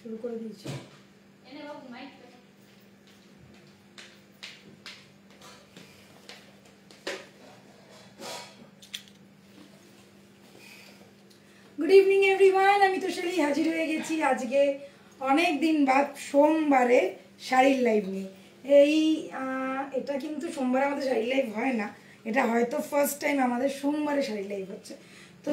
শুরু করে দিয়েছি। গুড ইভিনিং এভরিওয়ান, আমি তোশালি হাজির হয়ে গেছি আজকে অনেক দিন বাদ সোমবারে শাড়ির লাইভ নিয়ে। এটা কিন্তু সোমবারে আমাদের শাড়ির লাইভ হয় না, এটা হয়তো ফার্স্ট টাইম আমাদের সোমবারে শাড়ির লাইভ হচ্ছে। তো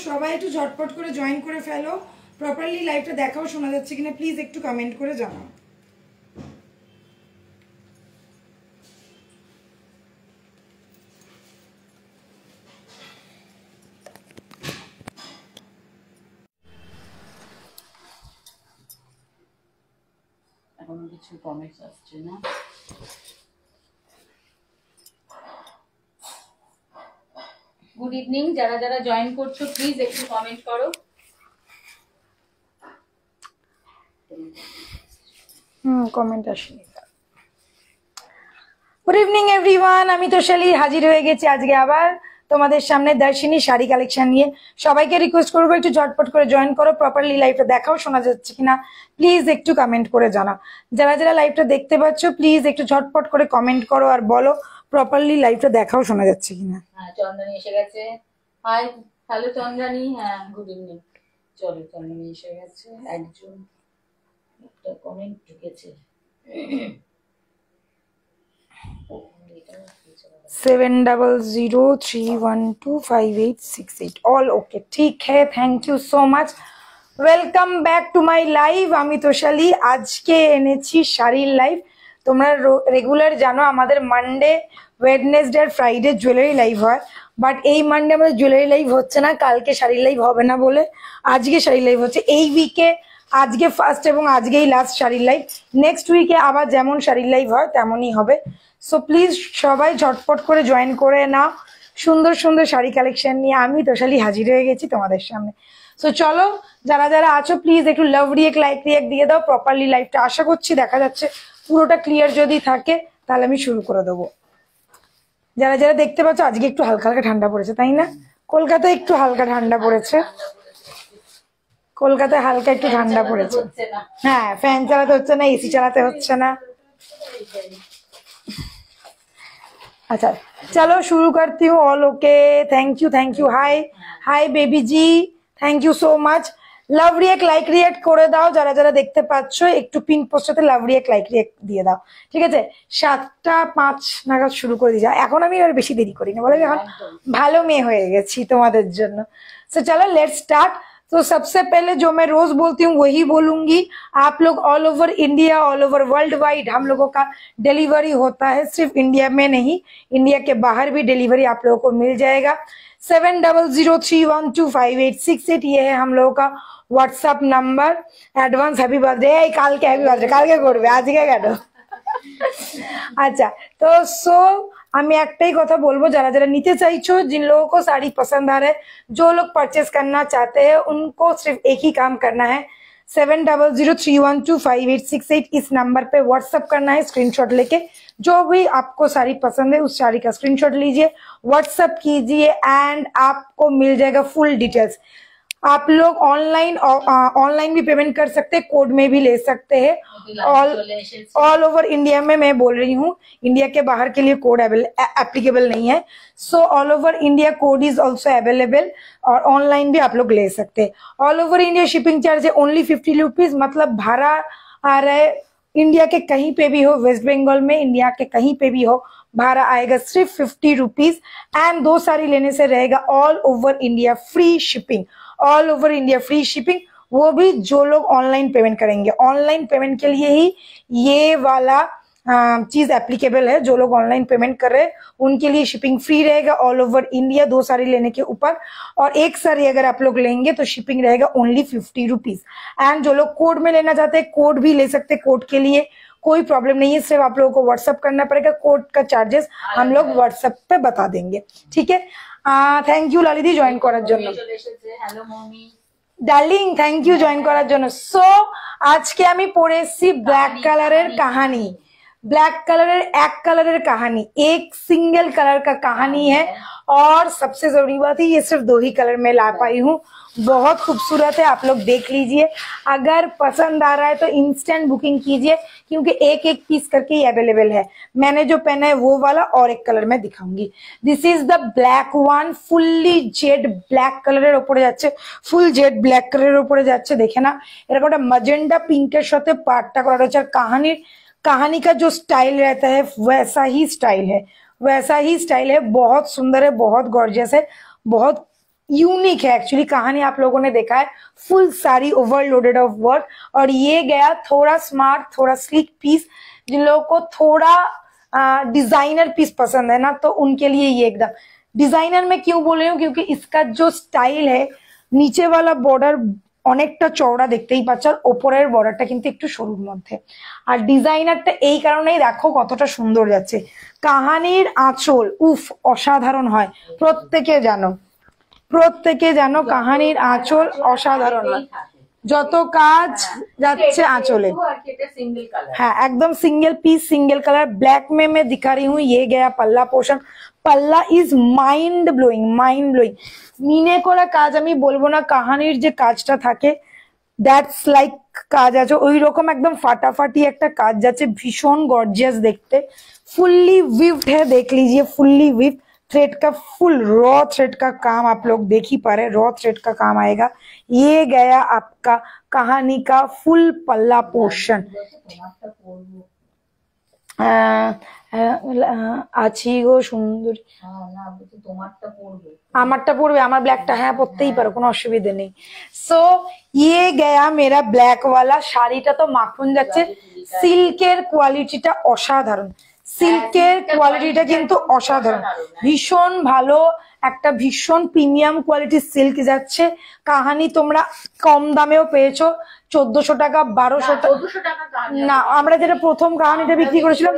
সবাই একটু ঝটপট করে জয়েন করে ফেলো। প্রপারলি লাইভটা দেখাও, শোনা যাচ্ছে কিনা প্লিজ একটু কমেন্ট করে জানাও। এখনো কিছু কমেন্টস আসছে না। গুড ইভিনিং, যারা যারা জয়েন করছো প্লিজ একটু কমেন্ট করো। কমেন্ট আসেনি। গুড ইভিনিং এভরিওয়ান, আমি তোশালি হাজির হয়ে গেছি আজকে আবার তোমাদের সামনে দর্শিনী শাড়ি কালেকশন নিয়ে। সবাইকে রিকোয়েস্ট করবো একটু ঝটপট করে জয়েন করো, প্রপারলি লাইভটা দেখাও, শোনা যাচ্ছে কিনা প্লিজ একটু কমেন্ট করে জানাও। যারা যারা লাইভটা দেখতে পাচ্ছ প্লিজ একটু ঝটপট করে কমেন্ট করো আর বলো প্রপারলি লাইভটা দেখাও, শোনা যাচ্ছে কিনা। হ্যাঁ, চন্দ্রানী এসে গেছে। Hi, hello Chandrani. হ্যাঁ, গুড ইভিনিং। চলো, চন্দ্রানী এসে গেছে। একজন একটা কমেন্ট ঢুকেছে। 7003125868 ऑल ओके, ठीक है, thank you so much. Welcome back to my live. আমি তোশালি আজকে এনেছি শাড়ির লাইভ। তোমরা রেগুলার জানো আমাদের মানডে, ওয়েডনেসডে আর ফ্রাইডে জুয়েলারি লাইভ হয়, বাট এই মানডে আমাদের জুয়েলারি লাইভ হচ্ছে না, কালকে শাড়ির লাইভ হবে না বলে আজকে শাড়ির লাইভ হচ্ছে। এই উইকে আজকে ফার্স্ট এবং আজকেই লাস্ট শাড়ির লাইভ। নেক্সট উইকে আবার যেমন শাড়ির লাইভ হয় তেমনই হবে। সো প্লিজ সবাই ঝটপট করে জয়েন করে নাও। সুন্দর সুন্দর শাড়ি কালেকশন নিয়ে আমি তোশালি হাজির হয়ে গেছি তোমাদের সামনে। সো চলো, যারা যারা আছো প্লিজ একটু লাভ রিয়েক্ট, লাইক রিয়েক্ট দিয়ে দাও। প্রপারলি লাইভটা আশা করছি দেখা যাচ্ছে, পুরোটা ক্লিয়ার যদি থাকে তাহলে আমি শুরু করে দেবো। যারা যারা দেখতে পাচ্ছ আজকে একটু হালকা হালকা ঠান্ডা পড়েছে, তাই না? কলকাতায় একটু হালকা ঠান্ডা পড়েছে, কলকাতায় হালকা একটু ঠান্ডা পড়েছে। হ্যাঁ, ফ্যান চালাতে হচ্ছে না, এসি চালাতে হচ্ছে না। अच्छा चलो शुरू करती हूँ। All okay, thank you. Hi baby ji, thank you so much. Love react, like react করে দাও। যারা যারা দেখতে পাচ্ছ একটু পিন পোস্টে লাভ রিয়েক্ট, লাইক রিয়েক্ট দিয়ে দাও, ঠিক আছে? 7:05 নাগাদ শুরু করে দিই। এখন আমি আর বেশি দেরি করি না, বলে এখন ভালো মেয়ে হয়ে গেছি তোমাদের জন্য। সো চলো লেটস স্টার্ট। तो सबसे पहले जो मैं रोज बोलती हूँ वही बोलूंगी। आप लोग all over India, all over world wide हम लोगों का डिलीवरी होता है, सिर्फ इंडिया में नहीं, इंडिया के बाहर भी डिलीवरी आप लोगों को मिल जाएगा। 7003125868 ये है हम लोगों का WhatsApp number. Advance happy birthday. काल के हैप्पी बर्थडे काल के करबे, आज के केन? अच्छा, तो सो আমি একটাই কথা বলবো, যারা যারা নিতে চাইছো, जिन लोगों को साड़ी पसंद आ रहा है, जो लोग परचेस करना चाहते हैं, उनको सिर्फ एक ही काम करना है। 7003125868 इस नंबर पे व्हाट्सएप करना है, स्क्रीनशॉट लेके। जो भी आपको साड़ी पसंद है उस साड़ी का स्क्रीनशॉट लीजिए, व्हाट्सएप कीजिए एंड आपको मिल जाएगा फुल डिटेल्स। आप लोग ऑनलाइन भी पेमेंट कर सकते हैं, कोड में भी ले सकते हैं। ऑल ओवर इंडिया में मैं बोल रही हूँ, इंडिया के बाहर के लिए कोड एप्लीकेबल नहीं है। So all over India code is also available, और ऑनलाइन भी आप लोग ले सकते हैं। All over India shipping charge है ओनली 50 रुपीज, मतलब भाड़ा आ रहा है इंडिया के कहीं पे भी हो, वेस्ट बंगाल में इंडिया के कहीं पे भी हो, भाड़ा आएगा सिर्फ 50 रुपीज। एंड 2 साड़ी लेने से रहेगा all over India free shipping, all over India free shipping, वो भी जो लोग ऑनलाइन पेमेंट करेंगे। ऑनलाइन पेमेंट के लिए ही ये वाला चीज एप्लीकेबल है। जो लोग ऑनलाइन पेमेंट कर रहे हैं उनके लिए शिपिंग फ्री रहेगा ऑल ओवर इंडिया, 2 साड़ी लेने के ऊपर। और 1 साड़ी अगर आप लोग लेंगे तो शिपिंग रहेगा ओनली 50 रुपीज। एंड जो लोग कोड में लेना चाहते हैं कोड भी ले सकते हैं, कोड के लिए कोई प्रॉब्लम नहीं है, सिर्फ आप लोगों को व्हाट्सअप करना पड़ेगा। कोड का चार्जेस हम लोग व्हाट्सएप पे बता देंगे, ठीक है? थैंक यू लालिदी जॉइन করার জন্য। Hello mommy darling, thank you join করার জন্য। সো আজকে আমি পড়ে এসেছি ব্ল্যাক কালারের কাহানি। ब्लैक कलर एक कलर कहानी, एक सिंगल कलर का कहानी है। और सबसे जरूरी बात है ये सिर्फ 2 ही कलर में ला पाई हूँ, बहुत खूबसूरत है, आप लोग देख लीजिए। अगर पसंद आ रहा है तो इंस्टेंट बुकिंग कीजिए, क्योंकि एक एक पीस करके ही अवेलेबल है। मैंने जो पहना है वो वाला और एक कलर में दिखाऊंगी। This is the black one, fully Z black colour উপরে যাচ্ছে, ফুল জেড ব্ল্যাক কালারের উপরে যাচ্ছে। দেখে না এরকম একটা ম্যাজেন্ডা পিঙ্কের সাথে পাটটা করা রয়েছে। আর कहानी का जो स्टाइल रहता है वैसा ही स्टाइल है, वैसा ही स्टाइल है। बहुत सुंदर है, बहुत गॉर्जियस है, बहुत यूनिक है। एक्चुअली कहानी आप लोगों ने देखा है, फुल सारी ओवरलोडेड ऑफ वर्क। और ये गया थोड़ा स्मार्ट, थोड़ा स्लीक पीस। जिन लोगों को थोड़ा डिजाइनर पीस पसंद है ना, तो उनके लिए ये एकदम डिजाइनर में क्यों बोल रही हूँ, क्योंकि इसका जो स्टाइल है, नीचे वाला बॉर्डर অনেকটা চওড়া দেখতেই পাচ্ছ, আর ওপরের বর্ডারটা কিন্তু একটু সরুর মধ্যে। আর ডিজাইনারটা এই কারণেই দেখো কতটা সুন্দর যাচ্ছে। কাহানির আঁচল উফ অসাধারণ হয়, প্রত্যেকে জানো কাহানির আঁচল অসাধারণ হয়। যত কাজ যাচ্ছে आंचले, हाँ एकदम single piece single colour. Black में मैं दिखा रही हूँ, ये गया पल्ला पोर्शन। पल्ला is mind blowing, mind blowing. মিনে করা কাজ আমি বলবো না, কাহানির যে কাজটা থাকে দ্যাটস লাইক কাজ আছে ওই রকম একদম ফাটাফাটি একটা কাজ যাচ্ছে, ভীষণ গর্জিয়াস দেখতে। फुल्ली विव्ड है, देख लीजिए फुल्ली विव्ड। थ्रेड का फुल रॉ थ्रेड का काम आप लोग देख ही पा रहे, रॉ थ्रेड का काम आएगा। ये गया आपका कहानी का फुल पल्ला पोर्शन। আছি গো সুন্দরী, আমারটা পড়বে, আমার ব্ল্যাকটা হ্যাঁ পড়তেই পারো, কোনো অসুবিধা নেই। সো ये गया मेरा ब्लैक वाला। শাড়িটা তো মাখন যাচ্ছে, সিল্কের কোয়ালিটিটা অসাধারণ, সিল্কের কোয়ালিটিটা কিন্তু অসাধারণ, ভীষণ ভালো একটা ভীষণ প্রিমিয়াম কোয়ালিটির সিল্ক যাচ্ছে। কাহানি তোমরা কম দামেও পেয়েছো, 1400 টাকা 1200 টাকা না, আমরা যেটা প্রথম কাহানিটা বিক্রি করেছিলাম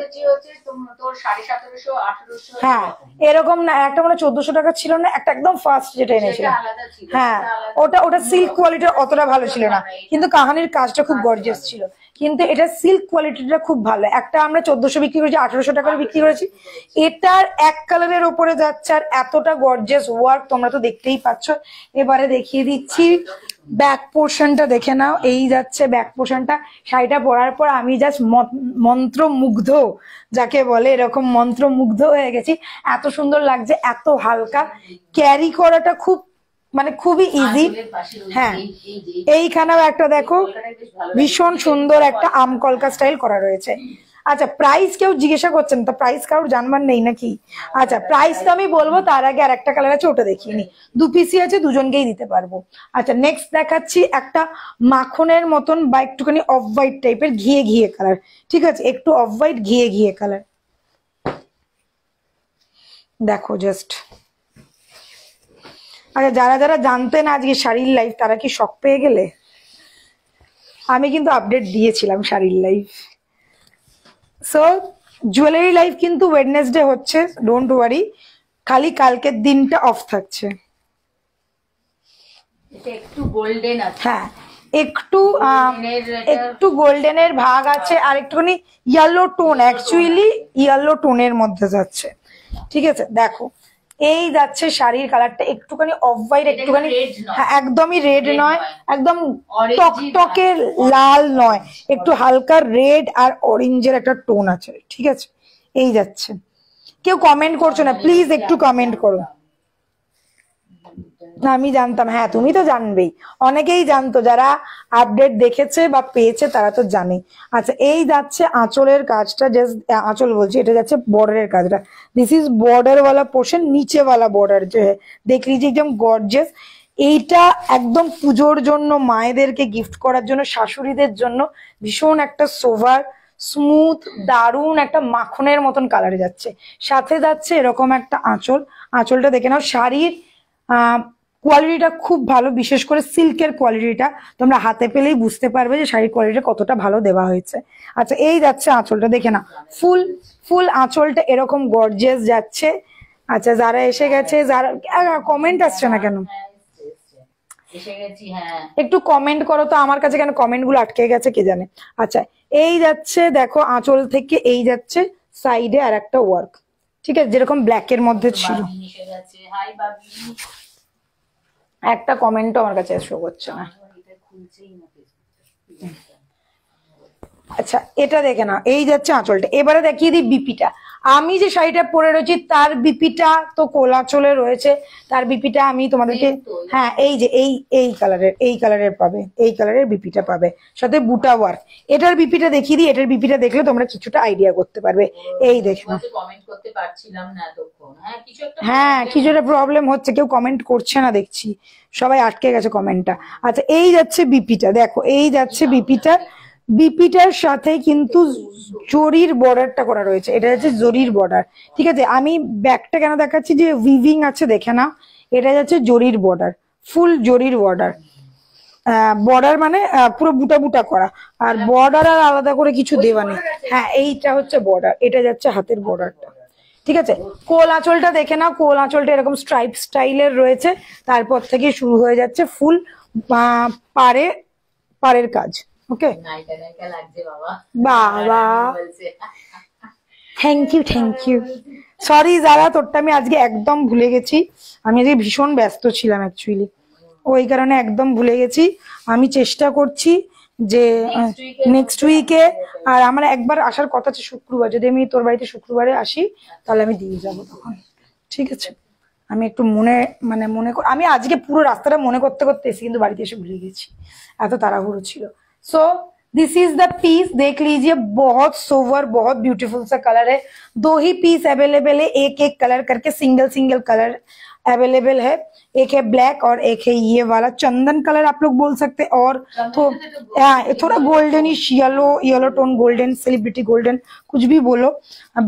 হ্যাঁ এরকম না, একটা মানে 1400 টাকা ছিল না, একটা একদম ফার্স্ট যেটা এনেছিলাম হ্যাঁ ওটা সিল্ক কোয়ালিটি অতটা ভালো ছিল না, কিন্তু কাহানির কাজটা খুব গর্জিয়াস ছিল। কিন্তু এটা সিল্ক কোয়ালিটিটা খুব ভালো। একটা আমরা 1400 বিক্রি করেছি, 1800 টাকার বিক্রি করেছি। এটার এক কালারের ওপরে যাচ্ছে, আর এতটা গর্জিয়াস ওয়ার্ক তোমরা তো দেখতেই পাচ্ছ। এবারে দেখিয়ে দিচ্ছি ব্যাক পোর্শনটা, দেখে নাও। এই যাচ্ছে ব্যাক পোর্শনটা। শাড়িটা পরার পর আমি জাস্ট মন্ত্রমুগ্ধ যাকে বলে, এরকম মন্ত্রমুগ্ধ হয়ে গেছি, এত সুন্দর লাগছে, এত হালকা। ক্যারি করাটা খুব মানে খুবই ইজি। হ্যাঁ এইখানেও একটা দেখো ভীষণ সুন্দর একটা আমকলকা স্টাইল করা রয়েছে। আচ্ছা প্রাইস কেউ জিজ্ঞাসা করছেন তো, প্রাইস কারোর জানবার নেই নাকি? আচ্ছা প্রাইস তো আমি বলবো, তার আগে আর একটা কালার আছে ওটা দেখিয়ে নি, 2 পিসই আছে, দুজনকেই দিতে পারবো। আচ্ছা নেক্সট দেখাচ্ছি একটা মাখনের মতন বা একটুখানি অফ হোয়াইট টাইপের ঘিয়ে ঘিয়ে কালার। ঠিক আছে, একটু অফ হোয়াইট ঘিয়ে ঘিয়ে কালার, দেখো জাস্ট। আচ্ছা যারা যারা জানতেন আজকে শাড়ির লাইভ, তারা কি শক পেয়ে গেলে? আমি কিন্তু আপডেট দিয়েছিলাম শাড়ির লাইভ। সো জুয়েলারি লাইভ কিন্তু ওয়েডনেসডে হচ্ছে, ডোন্ট ওয়ারি, খালি কালকের দিনটা অফ থাকছে। একটু গোল্ডেন আছে, হ্যাঁ একটু গোল্ডেনের ভাগ আছে, আর একটুখানি ইয়েলো টোন, অ্যাকচুয়ালি ইয়েলো টোনের মধ্যে যাচ্ছে। ঠিক আছে দেখো এই যাচ্ছে শাড়ির কালারটা, একটুখানি অফ হোয়াইট, একটুখানি হ্যাঁ একদমই রেড নয়, একদম টকটকে লাল নয়, একটু হালকা রেড আর অরেঞ্জের একটা টোন আছে। ঠিক আছে এই যাচ্ছে। কেউ কমেন্ট করছো না, প্লিজ একটু কমেন্ট করো। না আমি জানতাম, হ্যাঁ তুমি তো জানবেই, অনেকেই জানতো, যারা আপডেট দেখেছে বা পেয়েছে তারা তো জানে। আচ্ছা এই যাচ্ছে আঁচলের কাজটা, জাস্ট আঁচল বলছি, এটা যাচ্ছে বর্ডারের কাজটা। দিস ইজ বর্ডার वाला পোর্শন, নিচে वाला বর্ডার যে দেখ लीजिए একদম গর্জিয়াস। এইটা একদম পুজোর জন্য, মায়েদেরকে গিফট করার জন্য, শাশুড়িদের জন্য ভীষণ একটা সোভার স্মুথ দারুণ একটা মাখনের মতন কালারে যাচ্ছে। সাথে যাচ্ছে এরকম একটা আঁচল, আঁচলটা দেখে নাও। শাড়ির কোয়ালিটিটা খুব ভালো, বিশেষ করে সিল্কের কোয়ালিটিটা তোমরা হাতে পেলেই বুঝতে পারবে যে শাড়ির কোয়ালিটিটা কতটা ভালো দেওয়া হয়েছে। আচ্ছা এই যাচ্ছে আঁচলটা, দেখে না ফুল আঁচলটা এরকম গর্জিয়াস যাচ্ছে। আচ্ছা যারা এসে গেছে, যারা কমেন্ট আসছে না কেন, একটু কমেন্ট করো তো, আমার কাছে কেন কমেন্ট গুলো আটকে গেছে কে জানে। আচ্ছা এই যাচ্ছে দেখো আঁচল থেকে এই যাচ্ছে সাইডে আর একটা ওয়ার্ক, ঠিক আছে, যেরকম ব্ল্যাক এর মধ্যে ছিল। বাবি এসে গেছে, হাই বাবি। একটা কমেন্টও আমার কাছে শো করছে না। এটা খুলছেই না ফেসবুক। আচ্ছা এটা দেখে না, এই যাচ্ছে আঁচলটা। এবারে দেখিয়ে দিই বিপিটা। আমি যে শাড়িটা পরে রয়েছি তার বিপিটা তো কোলাচলে রয়েছে, তার বিপিটা আমি তোমাদেরকে, হ্যাঁ এই যে এই কালারের পাবে, এই কালারের বিপিটা পাবে, সাথে বুটা ওয়ার্ক। এটার বিপিটা দেখিয়ে দিই, এটার বিপিটা দেখলে তোমরা কিছুটা আইডিয়া করতে পারবে। এই দেখো, কমেন্ট করতে পারছিলাম না এতক্ষণ। হ্যাঁ কিছু একটা প্রবলেম হচ্ছে, কেউ কমেন্ট করছে না দেখছি, সবাই আটকে গেছে কমেন্টটা। আচ্ছা এই যাচ্ছে বিপিটা, দেখো এই যাচ্ছে বিপিটা, বিপিটার সাথে কিন্তু জরির বর্ডারটা করা রয়েছে, এটা হচ্ছে জরির বর্ডার, ঠিক আছে। আমি ব্যাকটা কেন দেখাচ্ছি, যে উইভিং আছে দেখে না, এটা যাচ্ছে জরির বর্ডার, ফুল জরির বর্ডার। বর্ডার মানে পুরো বুটা বুটা করা, আর বর্ডার আর আলাদা করে কিছু দেওয়া নেই। হ্যাঁ এইটা হচ্ছে বর্ডার, এটা যাচ্ছে হাতের বর্ডারটা, ঠিক আছে। কোল আঁচলটা দেখে নাও, কোল আঁচলটা এরকম স্ট্রাইপ স্টাইলের রয়েছে, তারপর থেকে শুরু হয়ে যাচ্ছে ফুল পাড়ের কাজ। ওকে বাবা, থ্যাংক ইউ। সরি যারা, তোরটা আমি আজকে একদম ভুলে গেছি, আমি আজকে ভীষণ ব্যস্ত ছিলাম অ্যাকচুয়ালি, ওই কারণে একদম ভুলে গেছি। আমি চেষ্টা করছি যে নেক্সট উইকে, আর আমার একবার আসার কথা আছে শুক্রবার, যদি আমি তোর বাড়িতে শুক্রবারে আসি তাহলে আমি দিয়ে যাবো তখন, ঠিক আছে। আমি একটু আমি আজকে পুরো রাস্তাটা মনে করতে করতে এসে কিন্তু বাড়িতে এসে ভুলে গেছি, এত ताड़ाहुड़ो ছিল। So this is the piece, देख लीजिए बहुत सोवर, बहुत ब्यूटीफुल सा कलर है। 2 ही पीस अवेलेबल है, एक एक कलर करके, सिंगल कलर अवेलेबल है। एक है ब्लैक और एक है ये वाला चंदन कलर आप लोग बोल सकते, और थोड़ा goldenish yellow tone, golden, celebrity golden, कुछ भी बोलो,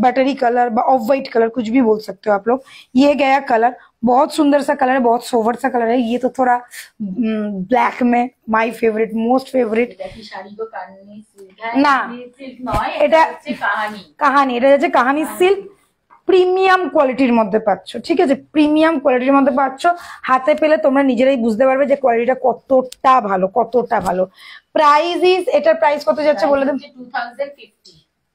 buttery colour, off white colour, कुछ भी बोल सकते हो आप लोग। ये गया कलर, बहुत सुंदर सा कलर है, बहुत सोवर सा कलर है। ये तो थोड़ा ब्लैक में माय फेवरेट, मोस्ट फेवरेट ना, এটা কাহানি, এটা হচ্ছে কাহানি সিল্ক, প্রিমিয়াম কোয়ালিটির মধ্যে পাচ্ছ, ঠিক আছে, প্রিমিয়াম কোয়ালিটির মধ্যে পাচ্ছ। হাতে পেলে তোমরা নিজেরাই বুঝতে পারবে যে কোয়ালিটিটা কতটা ভালো, কতটা ভালো। প্রাইস ইজ, এটার প্রাইস কত যাচ্ছে বলে দেন,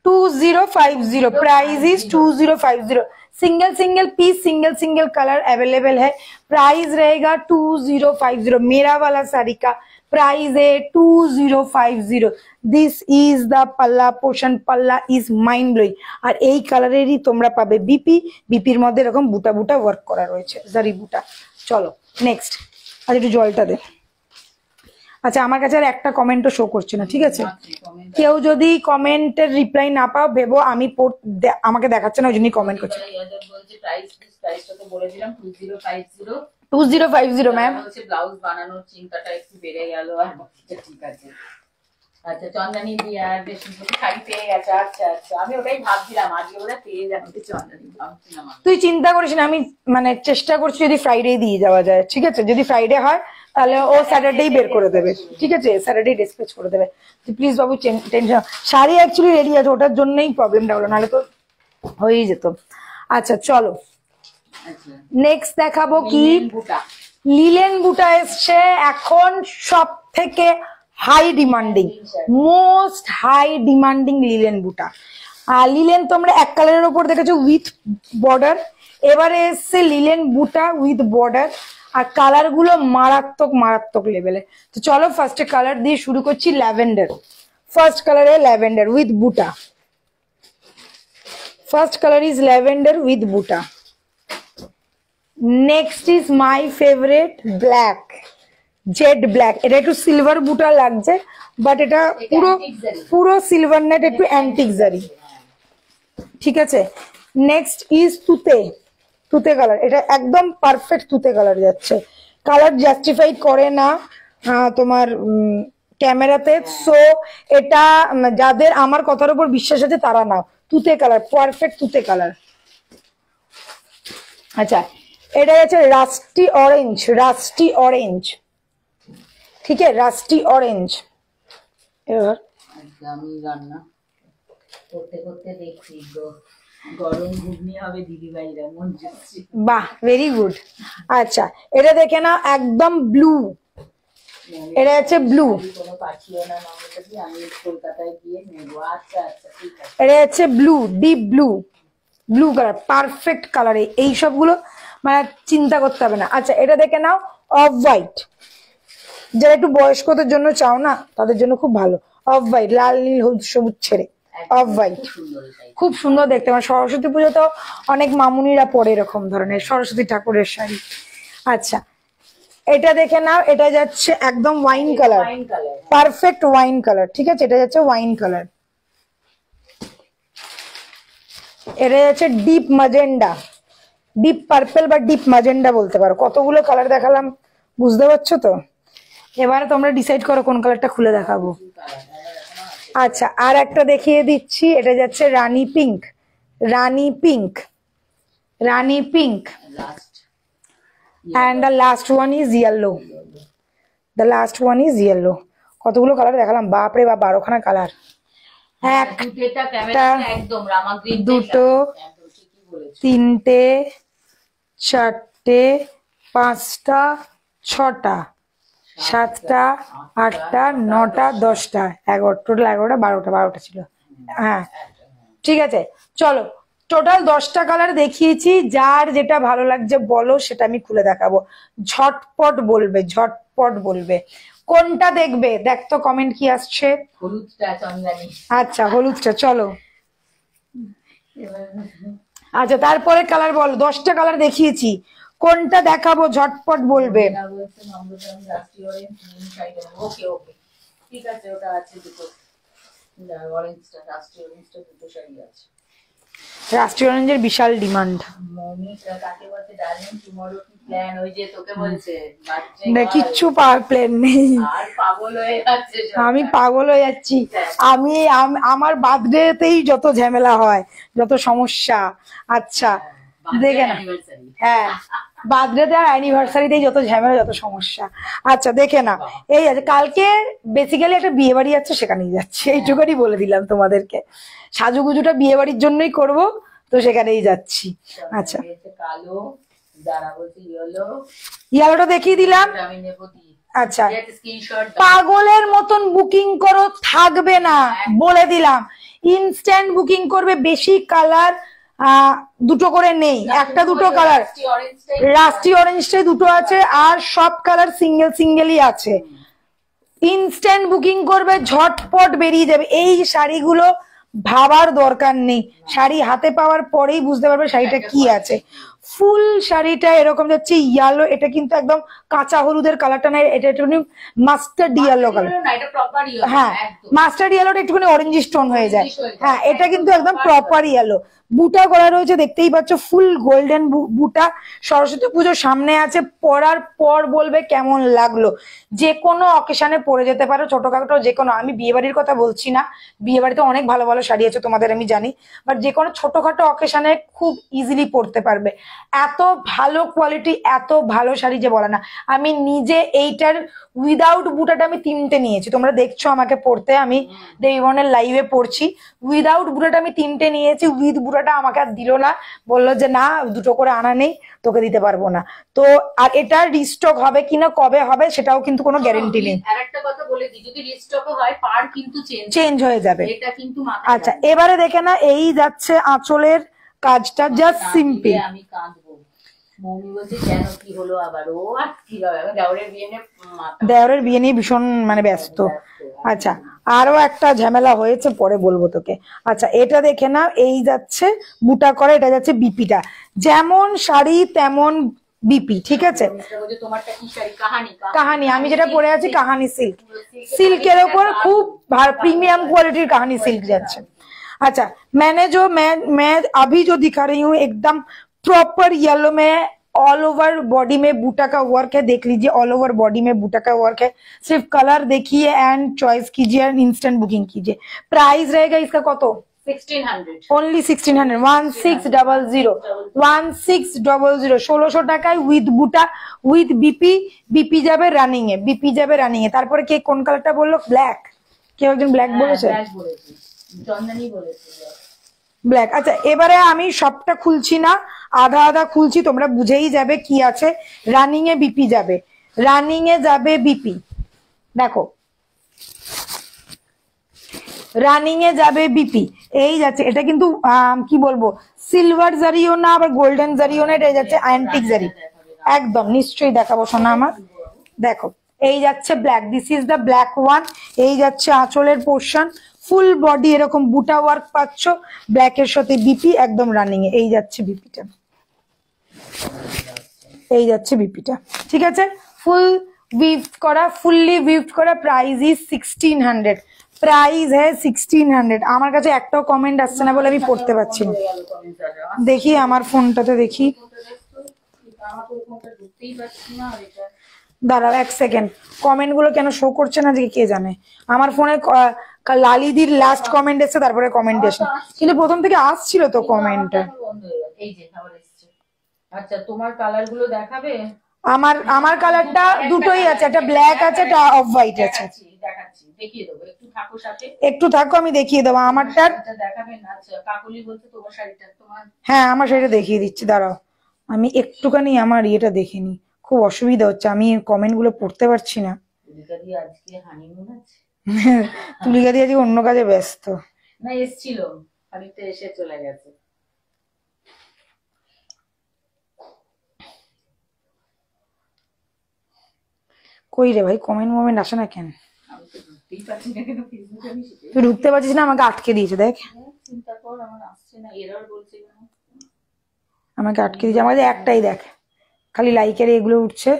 2050, price is 2050। Single piece, single colour available है, प्राइस रहेगा 2050। मेरा वाला साड़ी का प्राइस है 2050। दिस इज द पल्ला पोर्शन, पल्ला इज माइंड ब्लोइंग। আর এই কালারেরই তোমরা পাবে বিপি, বিপির মধ্যে এরকম বুটা বুটা ওয়ার্ক করা রয়েছে, জারি বুটা। চলো নেক্সট, আর একটু জলটা দে। আচ্ছা আমার কাছে আর একটা কমেন্টও শো করছে না, ঠিক আছে। কেউ যদি কমেন্টের রিপ্লাই না পাও ভেবো আমি আমাকে দেখাচ্ছে না, ওই জন্যই কমেন্ট করছে। 2050 ম্যাম। ব্লাউজ বানানোর চিন্তাটা একটু বেড়ে গেল, আর ঠিক আছে। আচ্ছা চন্দনী দিয়া শাড়ি পেয়ে গেছে, আচ্ছা আমি ওটাই ভাবছিলাম আজকে বোধহয় পেয়ে যাবে চন্দনী, ভাবছিলাম। তুই চিন্তা করিস না, আমি চেষ্টা করছি যদি ফ্রাইডে দিয়ে যাওয়া যায়, ঠিক আছে। যদি ফ্রাইডে হয় তাহলে ও স্যাটারডেই বের করে দেবে, ঠিক আছে, স্যাটারডে ডিসপ্যাচ করে দেবে। Please Babu tension, sari actually ready আছে, ওটার জন্যই প্রবলেমটা হলো, নাহলে তো হয়েই যেত। আচ্ছা চলো নেক্সট দেখাবো কি, লিলেন বুটা এসছে এখন সব থেকে high demanding, most high demanding linen বুটা। আর লিলেন তোমরা এক কালারের উপর দেখেছো উইথ বর্ডার, এবারে এসছে লিলেন বুটা উইথ বর্ডার, আর কালার গুলো মারাত্মক লেভেলে। তো চলো ফার্স্টে কালার দিয়ে শুরু করছি, ল্যাভেন্ডার। ফার্স্ট কালার है lavender with buta, first colour is lavender with buta. Next is my favourite black, jet black. এটা একটু সিলভার বুটা লাগছে, বাট এটা পুরো সিলভার নেট, একটু অ্যান্টিক জারি, ঠিক আছে। নেক্সট ইজ তুতে কালার, এটা একদম পারফেক্ট তুতে কালার যাচ্ছে, কালার জাস্টিফাই করে না তোমার ক্যামেরাতে। সো এটা যাদের আমার কথার উপর বিশ্বাস আছে তারা নাও, তুতে কালার, পারফেক্ট তুতে কালার। আচ্ছা এটা হচ্ছে রাস্টি অরেঞ্জ, ঠিক আছে, রাস্টি অরেঞ্জ। এবার আমি রান্না করতে করতে দেখছি গরম ঘুগনি হবে দিদিভাইরা, মন যাচ্ছে। বাহ ভেরি গুড। আচ্ছা এটা দেখে না, একদম ব্লু, এটা হচ্ছে ব্লু, কোনো পাঠিও না নম্বরটা দিয়ে, আমি কলকাতায় গিয়ে নেবো। আচ্ছা আচ্ছা ঠিক আছে। এটা হচ্ছে blue, deep blue, blue colour, perfect colour. এই সবগুলো মানে চিন্তা করতে হবে না। আচ্ছা এটা দেখে নাও, অফ হোয়াইট, যারা একটু বয়স্কদের জন্য চাও না তাদের জন্য খুব ভালো। অফ হোয়াইট, লাল নীল হলুদ সবুজ ছেড়ে অফ হোয়াইট, খুব সুন্দর দেখতে। মানে সরস্বতী পুজো তো অনেক মামুনিরা পরে এরকম ধরনের সরস্বতী ঠাকুরের শাড়ি। আচ্ছা এটা দেখে নাও, এটা যাচ্ছে একদম wine colour, perfect wine colour, ঠিক আছে, এটা যাচ্ছে ওয়াইন কালার। এটা যাচ্ছে ডিপ ম্যাজেন্ডা, ডিপ পার্পল বা ডিপ ম্যাজেন্ডা বলতে পারো। কতগুলো কালার দেখালাম, বুঝতে পারছো তো? এবারে তোমরা ডিসাইড করো কোন কালারটা খুলে দেখাবো। আচ্ছা আর একটা দেখিয়ে দিচ্ছি, এটা যাচ্ছে rani pink, rani pink, rani pink, and the last one is yellow, the last one is yellow। কতগুলো কালার দেখালাম, বাপরে বাপ, 12খানা কালার। দুটো, তিনটে, চারটে, পাঁচটা, ছটা, সাতটা, আটটা, নটা, 10টা, 11, টোটাল 11টা, 12টা ছিল। হ্যাঁ ঠিক আছে, চলো টোটাল 10টা কালার দেখিয়েছি। যার যেটা ভালো লাগছে বলো, সেটা আমি খুলে দেখাবো। ঝটপট বলবে, ঝটপট বলবে কোনটা দেখবে। দেখ তো কমেন্ট কি আসছে। হলুদটা চন্দনী। আচ্ছা হলুদটা, চলো। আচ্ছা তারপরে কালার বলো, 10টা কালার দেখিয়েছি, কোনটা দেখাবো ঝটপট বলবে। ঠিক আছে, ওটা আছে দুটো, অরেঞ্জটা, রাষ্ট্রীয় অরেঞ্জটা দুটো শাড়ি আছে। রাষ্ট্রীয় অরেঞ্জের বিশাল ডিমান্ড। কিচ্ছু প্ল্যান নেই, আমি পাগল হয়ে যাচ্ছি। আমি আমার বার্থডেতেই যত ঝামেলা হয়, যত সমস্যা। আচ্ছা দেখে না, হ্যাঁ বার্থডেতে আর অ্যানিভার্সারিতেই যত ঝামেলা, যত সমস্যা। আচ্ছা দেখে না, এই আছে কালকে বেসিক্যালি একটা বিয়ে বাড়ি আছে, সেখানেই যাচ্ছি, এইটুকুনি বলে দিলাম তোমাদেরকে। সাজুগুজুটা বিয়ে বাড়ির জন্যই করবো, তো সেখানেই যাচ্ছি। আচ্ছা ইয়েলোটা দেখিয়ে দিলাম। আচ্ছা পাগলের মতন বুকিং করো, থাকবে না বলে দিলাম। ইনস্ট্যান্ট বুকিং করবে, বেশি কালার দুটো করে নেই, একটা দুটো কালার। রাষ্ট্রীয় অরেঞ্জটাই দুটো আছে, আর সব কালার সিঙ্গেল সিঙ্গেলই আছে। ইনস্ট্যান্ট বুকিং করবে, ঝটপট বেরিয়ে যাবে। এই শাড়িগুলো ভাবার দরকার নেই, শাড়ি হাতে পাওয়ার পরেই বুঝতে পারবে শাড়িটা কি আছে। ফুল শাড়িটা এরকম যাচ্ছে ইয়েলো, এটা কিন্তু একদম কাঁচা হলুদের কালারটা না, এটা একটুখানি মাস্টার্ড ইয়েলো কালার। হ্যাঁ মাস্টার্ড ইয়েলোটা একটুখানি অরেঞ্জ স্টোন হয়ে যায়। হ্যাঁ এটা কিন্তু একদম প্রপার ইয়েলো। বুটা করা রয়েছে, দেখতেই পাচ্ছ, ফুল গোল্ডেন বুটা। সরস্বতী পুজো সামনে আছে, পরার পর বলবে কেমন লাগলো। যে কোনো অকেশনে পরে যেতে পারো, ছোটখাটো যে কোনো। আমি বিয়ে বাড়ির কথা বলছি না, বিয়ে বাড়িতে অনেক ভালো ভালো শাড়ি আছে তোমাদের আমি জানি, বাট যে কোনো ছোটখাটো অকেশনে খুব ইজিলি পরতে পারবে। এত ভালো কোয়ালিটি, এত ভালো শাড়ি যে বলা না। আমি নিজে এইটার উইদাউট বুটাটা আমি 3টে নিয়েছি, তোমরা দেখছো আমাকে পরতে, আমি দেবীবনের লাইভে পড়ছি। উইদাউট বুটাটা আমি 3টে নিয়েছি, উইথ বুটাটা আমাকে আর দিল না, বললো যে না দুটো করে আনা নেই, তোকে দিতে পারবো না। তো আর এটা রিস্টক হবে কিনা, কবে হবে, সেটাও কিন্তু কোনো গ্যারেন্টি নেই। আরেকটা কথা বলে দিই, যদি রিস্টক হয় পার কিন্তু চেঞ্জ হয়ে যাবে, এটা কিন্তু। আচ্ছা এবারে দেখে না, এই যাচ্ছে আঁচলের কাজটা, জাস্ট সিম্পল। আমি কাঁদবো, মৌমি বলছে কেন কি হলো আবার, ও আর কি হবে, দেওরের বিয়ে নিয়ে ভীষণ মানে ব্যস্ত। আচ্ছা আরো একটা ঝামেলা হয়েছে, পরে বলবো তোকে। আচ্ছা এটা দেখে না, এই যাচ্ছে বুটা করে, এটা যাচ্ছে বিপিটা, যেমন শাড়ি তেমন বিপি, ঠিক আছে। কাহানি, আমি যেটা পরে আছি কাহানি সিল্ক, সিল্কের ওপর খুব प्रीमियम क्वालिटी कहानी सिल्क जाচ্ছে। अच्छा मैं अभी जो दिखा रही हूँ एकदम प्रॉपर येलो में ऑल ओवर बॉडी में बूटा का वर्क है, देख लीजिए ऑल ओवर बॉडी में बूटा का वर्क है। सिर्फ कलर देखिए एंड चॉइस कीजिए एंड इंस्टेंट बुकिंग कीजिए। प्राइस रहेगा इसका कत 1600 only 1600 1600 1600 টাকায় উইথ বুটা উইথ বিপি যাবে রানিং এ, বিপি যাবে রানিং এ। তারপরে কে কোন কালারটা বললো, ব্ল্যাক, কেউ একজন ব্ল্যাক বলেছে, ব্ল্যাক। আচ্ছা এবারে আমি সবটা খুলছি না, আধা আধা খুলছি, তোমরা বুঝেই যাবে কি আছে। রানিং এ বিপি যাবে, রানিং এ যাবে বিপি, দেখো রানিং এ যাবে বিপি, এই যাচ্ছে। এটা কিন্তু কি বলবো, সিলভার জারিও না আবার গোল্ডেন জারিও না, এটা যাচ্ছে অ্যান্টিক জারি। একদম নিশ্চয়ই দেখাবো সোনা আমার। দেখো এই যাচ্ছে black, this is the black one. এই যাচ্ছে আঁচলের পোর্শন, ফুল বডি এরকম বুটা ওয়ার্ক পাচ্ছ ব্ল্যাক এর সাথে বিপি একদম রানিং এ। এই যাচ্ছে বিপিটা, এই যাচ্ছে বিপিটা, ঠিক আছে। ফুল উইভড করা, ফুললি উইভড করা। প্রাইস ইজ 1600, প্রাইস হ্যাঁ 1600। আমার কাছে একটাও কমেন্ট আসছে না বলে আমি পড়তে পারছি না। দেখি আমার ফোনটাতে, দেখি দাঁড়াও এক সেকেন্ড, কমেন্ট গুলো কেন শো করছে না আজকে কে জানে। আমার ফোনে লালিদির লাস্ট কমেন্ট এসছে, তারপরে কমেন্ট এসে, কিন্তু প্রথম থেকে আসছিল তো কমেন্টটা। আচ্ছা তোমার কালার গুলো দেখাবে? আমার কালারটা দুটোই আছে, একটা ব্ল্যাক আছে, একটা অফ হোয়াইট আছে। দেখাচ্ছি, দেখিয়ে দেবো, একটু থাকো সাথে, একটু থাকো আমি দেখিয়ে দেবো আমারটা। দেখাবেন? আচ্ছা কাকুলি বলছে তোমার শাড়িটা, তোমার হ্যাঁ আমার শাড়িটা দেখিয়ে দিচ্ছি, দাঁড়াও আমি একটুখানি আমার ইয়েটা দেখে নি, খুব অসুবিধা হচ্ছে, আমি কমেন্ট গুলো পড়তে পারছি না। আজকে হানিমুন আছে, তুলিকা দিয়ে আজকে অন্য কাজে ব্যস্ত। না এসছিল, খানিকটা এসে চলে গেছে। কই রে ভাই, কমেন্ট মোমেন্ট আসে না কেন? তুই ঢুকতে পারছিস না, আমাকে আটকে দিয়েছে দেখ। চিন্তা কর, আমার আসছে না, এরর বলছে কেন? আমাকে আটকে দিয়েছে, আমাদের একটাই দেখ, খালি লাইকের এগুলো উঠছে,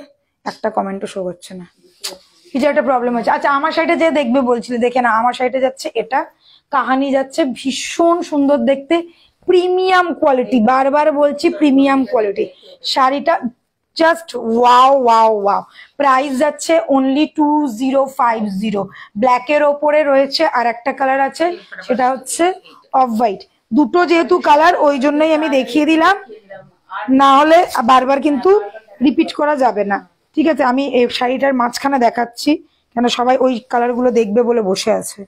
একটা কমেন্টও শো করছে না, কিছু একটা প্রবলেম হচ্ছে। আচ্ছা আমার শাড়িটা যে দেখবে বলছিলে, দেখে না, আমার শাড়িটা যাচ্ছে এটা, কাহানি যাচ্ছে, ভীষণ সুন্দর দেখতে, প্রিমিয়াম কোয়ালিটি, বারবার বলছি প্রিমিয়াম কোয়ালিটি শাড়িটা, just wow wow wow. Price যাচ্ছে অনলি 2050। ব্ল্যাকের ওপরে রয়েছে আর একটা কালার আছে, সেটা হচ্ছে অফ হোয়াইট। দুটো যেহেতু কালার ওই জন্যই আমি দেখিয়ে দিলাম, না হলে বারবার কিন্তু রিপিট করা যাবে না, ঠিক আছে। আমি এই শাড়িটার মাঝখানে দেখাচ্ছি, কেন সবাই ওই কালার গুলো দেখবে বলে বসে আছে।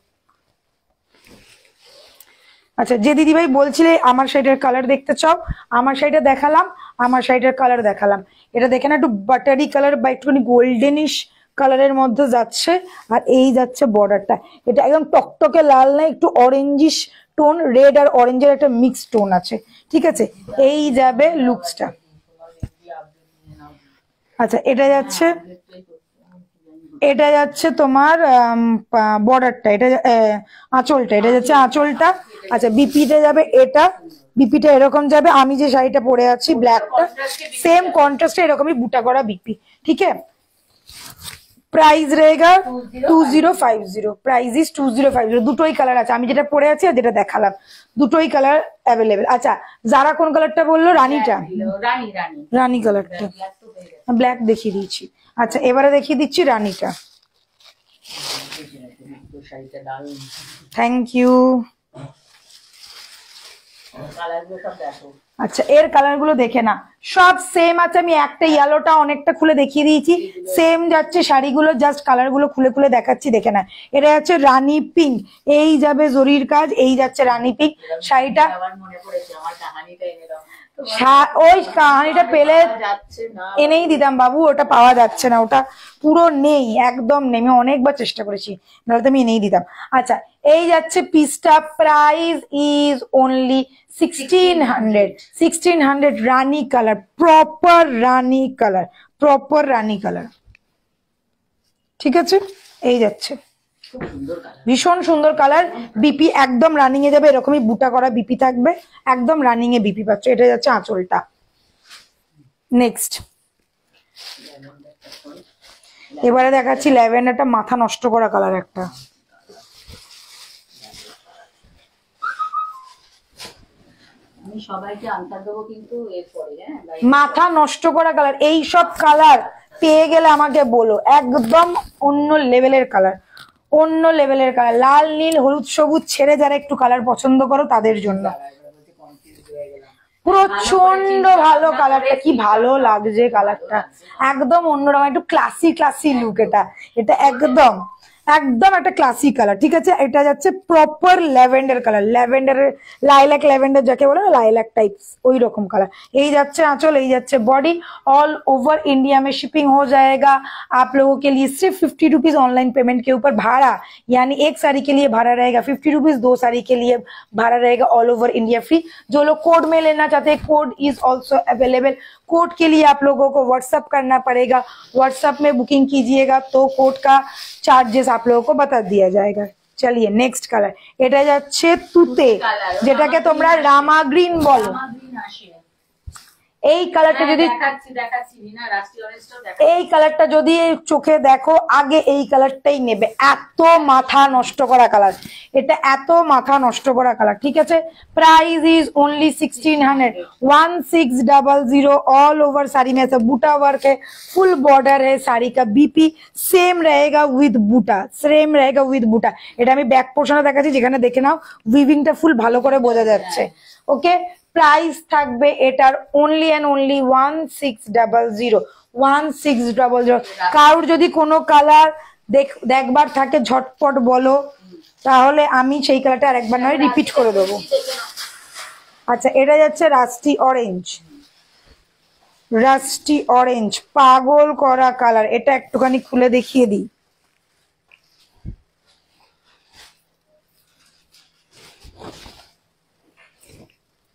আচ্ছা যে দিদিভাই বলছিলে আমার শাড়িটার কালার দেখতে চাও, আমার শাড়িটা দেখালাম, আমার শাড়িটার কালার দেখালাম। এটা দেখে না, একটু বাটারি কালার বা একটুখানি গোল্ডেনিশ কালারের মধ্যে যাচ্ছে, আর এই যাচ্ছে বর্ডারটা, এটা একদম টকটকে লাল না, একটু অরেঞ্জিশ টোন, রেড আর অরেঞ্জের একটা মিক্স টোন আছে, ঠিক আছে। এই যাবে লুকসটা। আচ্ছা এটা যাচ্ছে, এটা যাচ্ছে তোমার বর্ডারটা, এটা আঁচলটা, এটা যাচ্ছে আঁচলটা। আচ্ছা বিপিটা যাবে এটা, বিপিটা এরকম যাবে, আমি যে শাড়িটা পরে আছি ব্ল্যাকটা সেম কন্ট্রাস্টে এরকমই বুটা করা বিপি, ঠিক আছে। প্রাইস रहेगा 2050, প্রাইস ইজ 2050। দুটোই কালার আছে, আমি যেটা পরে আছি আর যেটা দেখালাম দুটোই কালার অ্যাভেলেবেল। আচ্ছা যারা কোন কালারটা বললো, রানীটা, রানী কালারটা, ব্ল্যাক দেখিয়ে দিয়েছি। আচ্ছা এবারে দেখিয়ে দিচ্ছি রানীটা। Thank you. আচ্ছা এর কালার গুলো দেখে না, সব সেম আছে, আমি একটা ইয়েলোটা অনেকটা খুলে দেখিয়ে দিয়েছি, সেম যাচ্ছে শাড়িগুলো, জাস্ট কালার গুলো খুলে খুলে দেখাচ্ছি, দেখে না। এটা যাচ্ছে রানী পিঙ্ক, এই যাবে জরির কাজ, এই যাচ্ছে রানী পিঙ্ক শাড়িটা। ওই কাহানিটা পেলে এনেই দিতাম বাবু, ওটা পাওয়া যাচ্ছে না, ওটা পুরো নেই, একদম নেই, আমি অনেকবার চেষ্টা করেছি, নাহলে তো আমি এনেই দিতাম। আচ্ছা এই যাচ্ছে পিসটা, price is only 1600। 1600, Rani colour, proper Rani colour, proper Rani colour, ঠিক আছে। এই যাচ্ছে ভীষণ সুন্দর কালার, বিপি একদম রানিং এ যাবে, এরকমই বুটা করা বিপি থাকবে, একদম রানিং এ বিপি পাচ্ছ। এটা যাচ্ছে আঁচলটা। নেক্সট এবারে দেখাচ্ছি ল্যাভেন্ডারটা, মাথা নষ্ট করা কালার একটা, আমি সবাইকে আনসার দেবো কিন্তু এরপরে, মাথা নষ্ট করা কালার। এই সব কালার পেয়ে গেলে আমাকে বলো, একদম অন্য লেভেলের কালার, অন্য লেভেলের কালার, লাল নীল হলুদ সবুজ ছেড়ে যারা একটু কালার পছন্দ করো তাদের জন্য প্রচন্ড ভালো কালারটা, কি ভালো লাগছে কালারটা, একদম অন্যরকম, একটু ক্লাসি ক্লাসি লুক, এটা এটা একদম একদম একটা ক্লাসিক কালার, ঠিক আছে। এটা যাচ্ছে প্রপার ল্যাভেন্ডার কালার, ল্যাভেন্ডারের লাইলাক, ল্যাভেন্ডার যাকে বলে না, লাইলাক টাইপস ওই রকম কালার। এই যাচ্ছে आंचल, এই যাচ্ছে बॉडी। ऑल ओवर इंडिया में शिपिंग हो जाएगा आप लोगों के लिए। सिर्फ 50 रुपीज ऑनलाइन पेमेंट के ऊपर भाड़ा, यानी एक साड़ी के लिए भाड़ा रहेगा 50 रुपीज, 2 साड़ी के लिए भाड़ा रहेगा ऑल ओवर इंडिया फ्री। जो लोग कोड में लेना चाहते हैं, code is also available. Code के लिए आप लोगों को व्हाट्सअप करना पड़ेगा, व्हाट्सएप में बुकिंग कीजिएगा तो कोड का चार्जेस आप लोगों को बता दिया जाएगा। चलिए नेक्स्ट कालर, এটা যাচ্ছে তুতে, যেটাকে তোমরা রামা গ্রিন বলো। এই কালারটা যদি এই কালারটা যদি চোখে দেখো, আগে এই কালারটাই নেবে। এত মাথা নষ্ট করা কালার, এটা এত মাথা নষ্ট করা কালার, ঠিক আছে। Price is only 1600, 1600। All over sari में ऐसा बूटा वर्क है, फुल बॉर्डर है, साड़ी का बीपी सेम रहेगा विद बूटा, सेम रहेगा विद बूटा। এটা আমি ব্যাক পোর্শনে দেখাচ্ছি, যেখানে দেখে নাও উইভিংটা ফুল ভালো করে বোঝা যাচ্ছে। ওকে, প্রাইস থাকবে এটার অনলি এন্ড অনলি 1600, 1600। কারোর যদি কোনো কালার দেখবার থাকে ঝটপট বলো, তাহলে আমি সেই কালারটা আরেকবার নয় রিপিট করে দেবো। আচ্ছা, এটা যাচ্ছে রাস্টি অরেঞ্জ, রাস্টি অরেঞ্জ পাগল করা কালার। এটা একটুখানি খুলে দেখিয়ে দিই।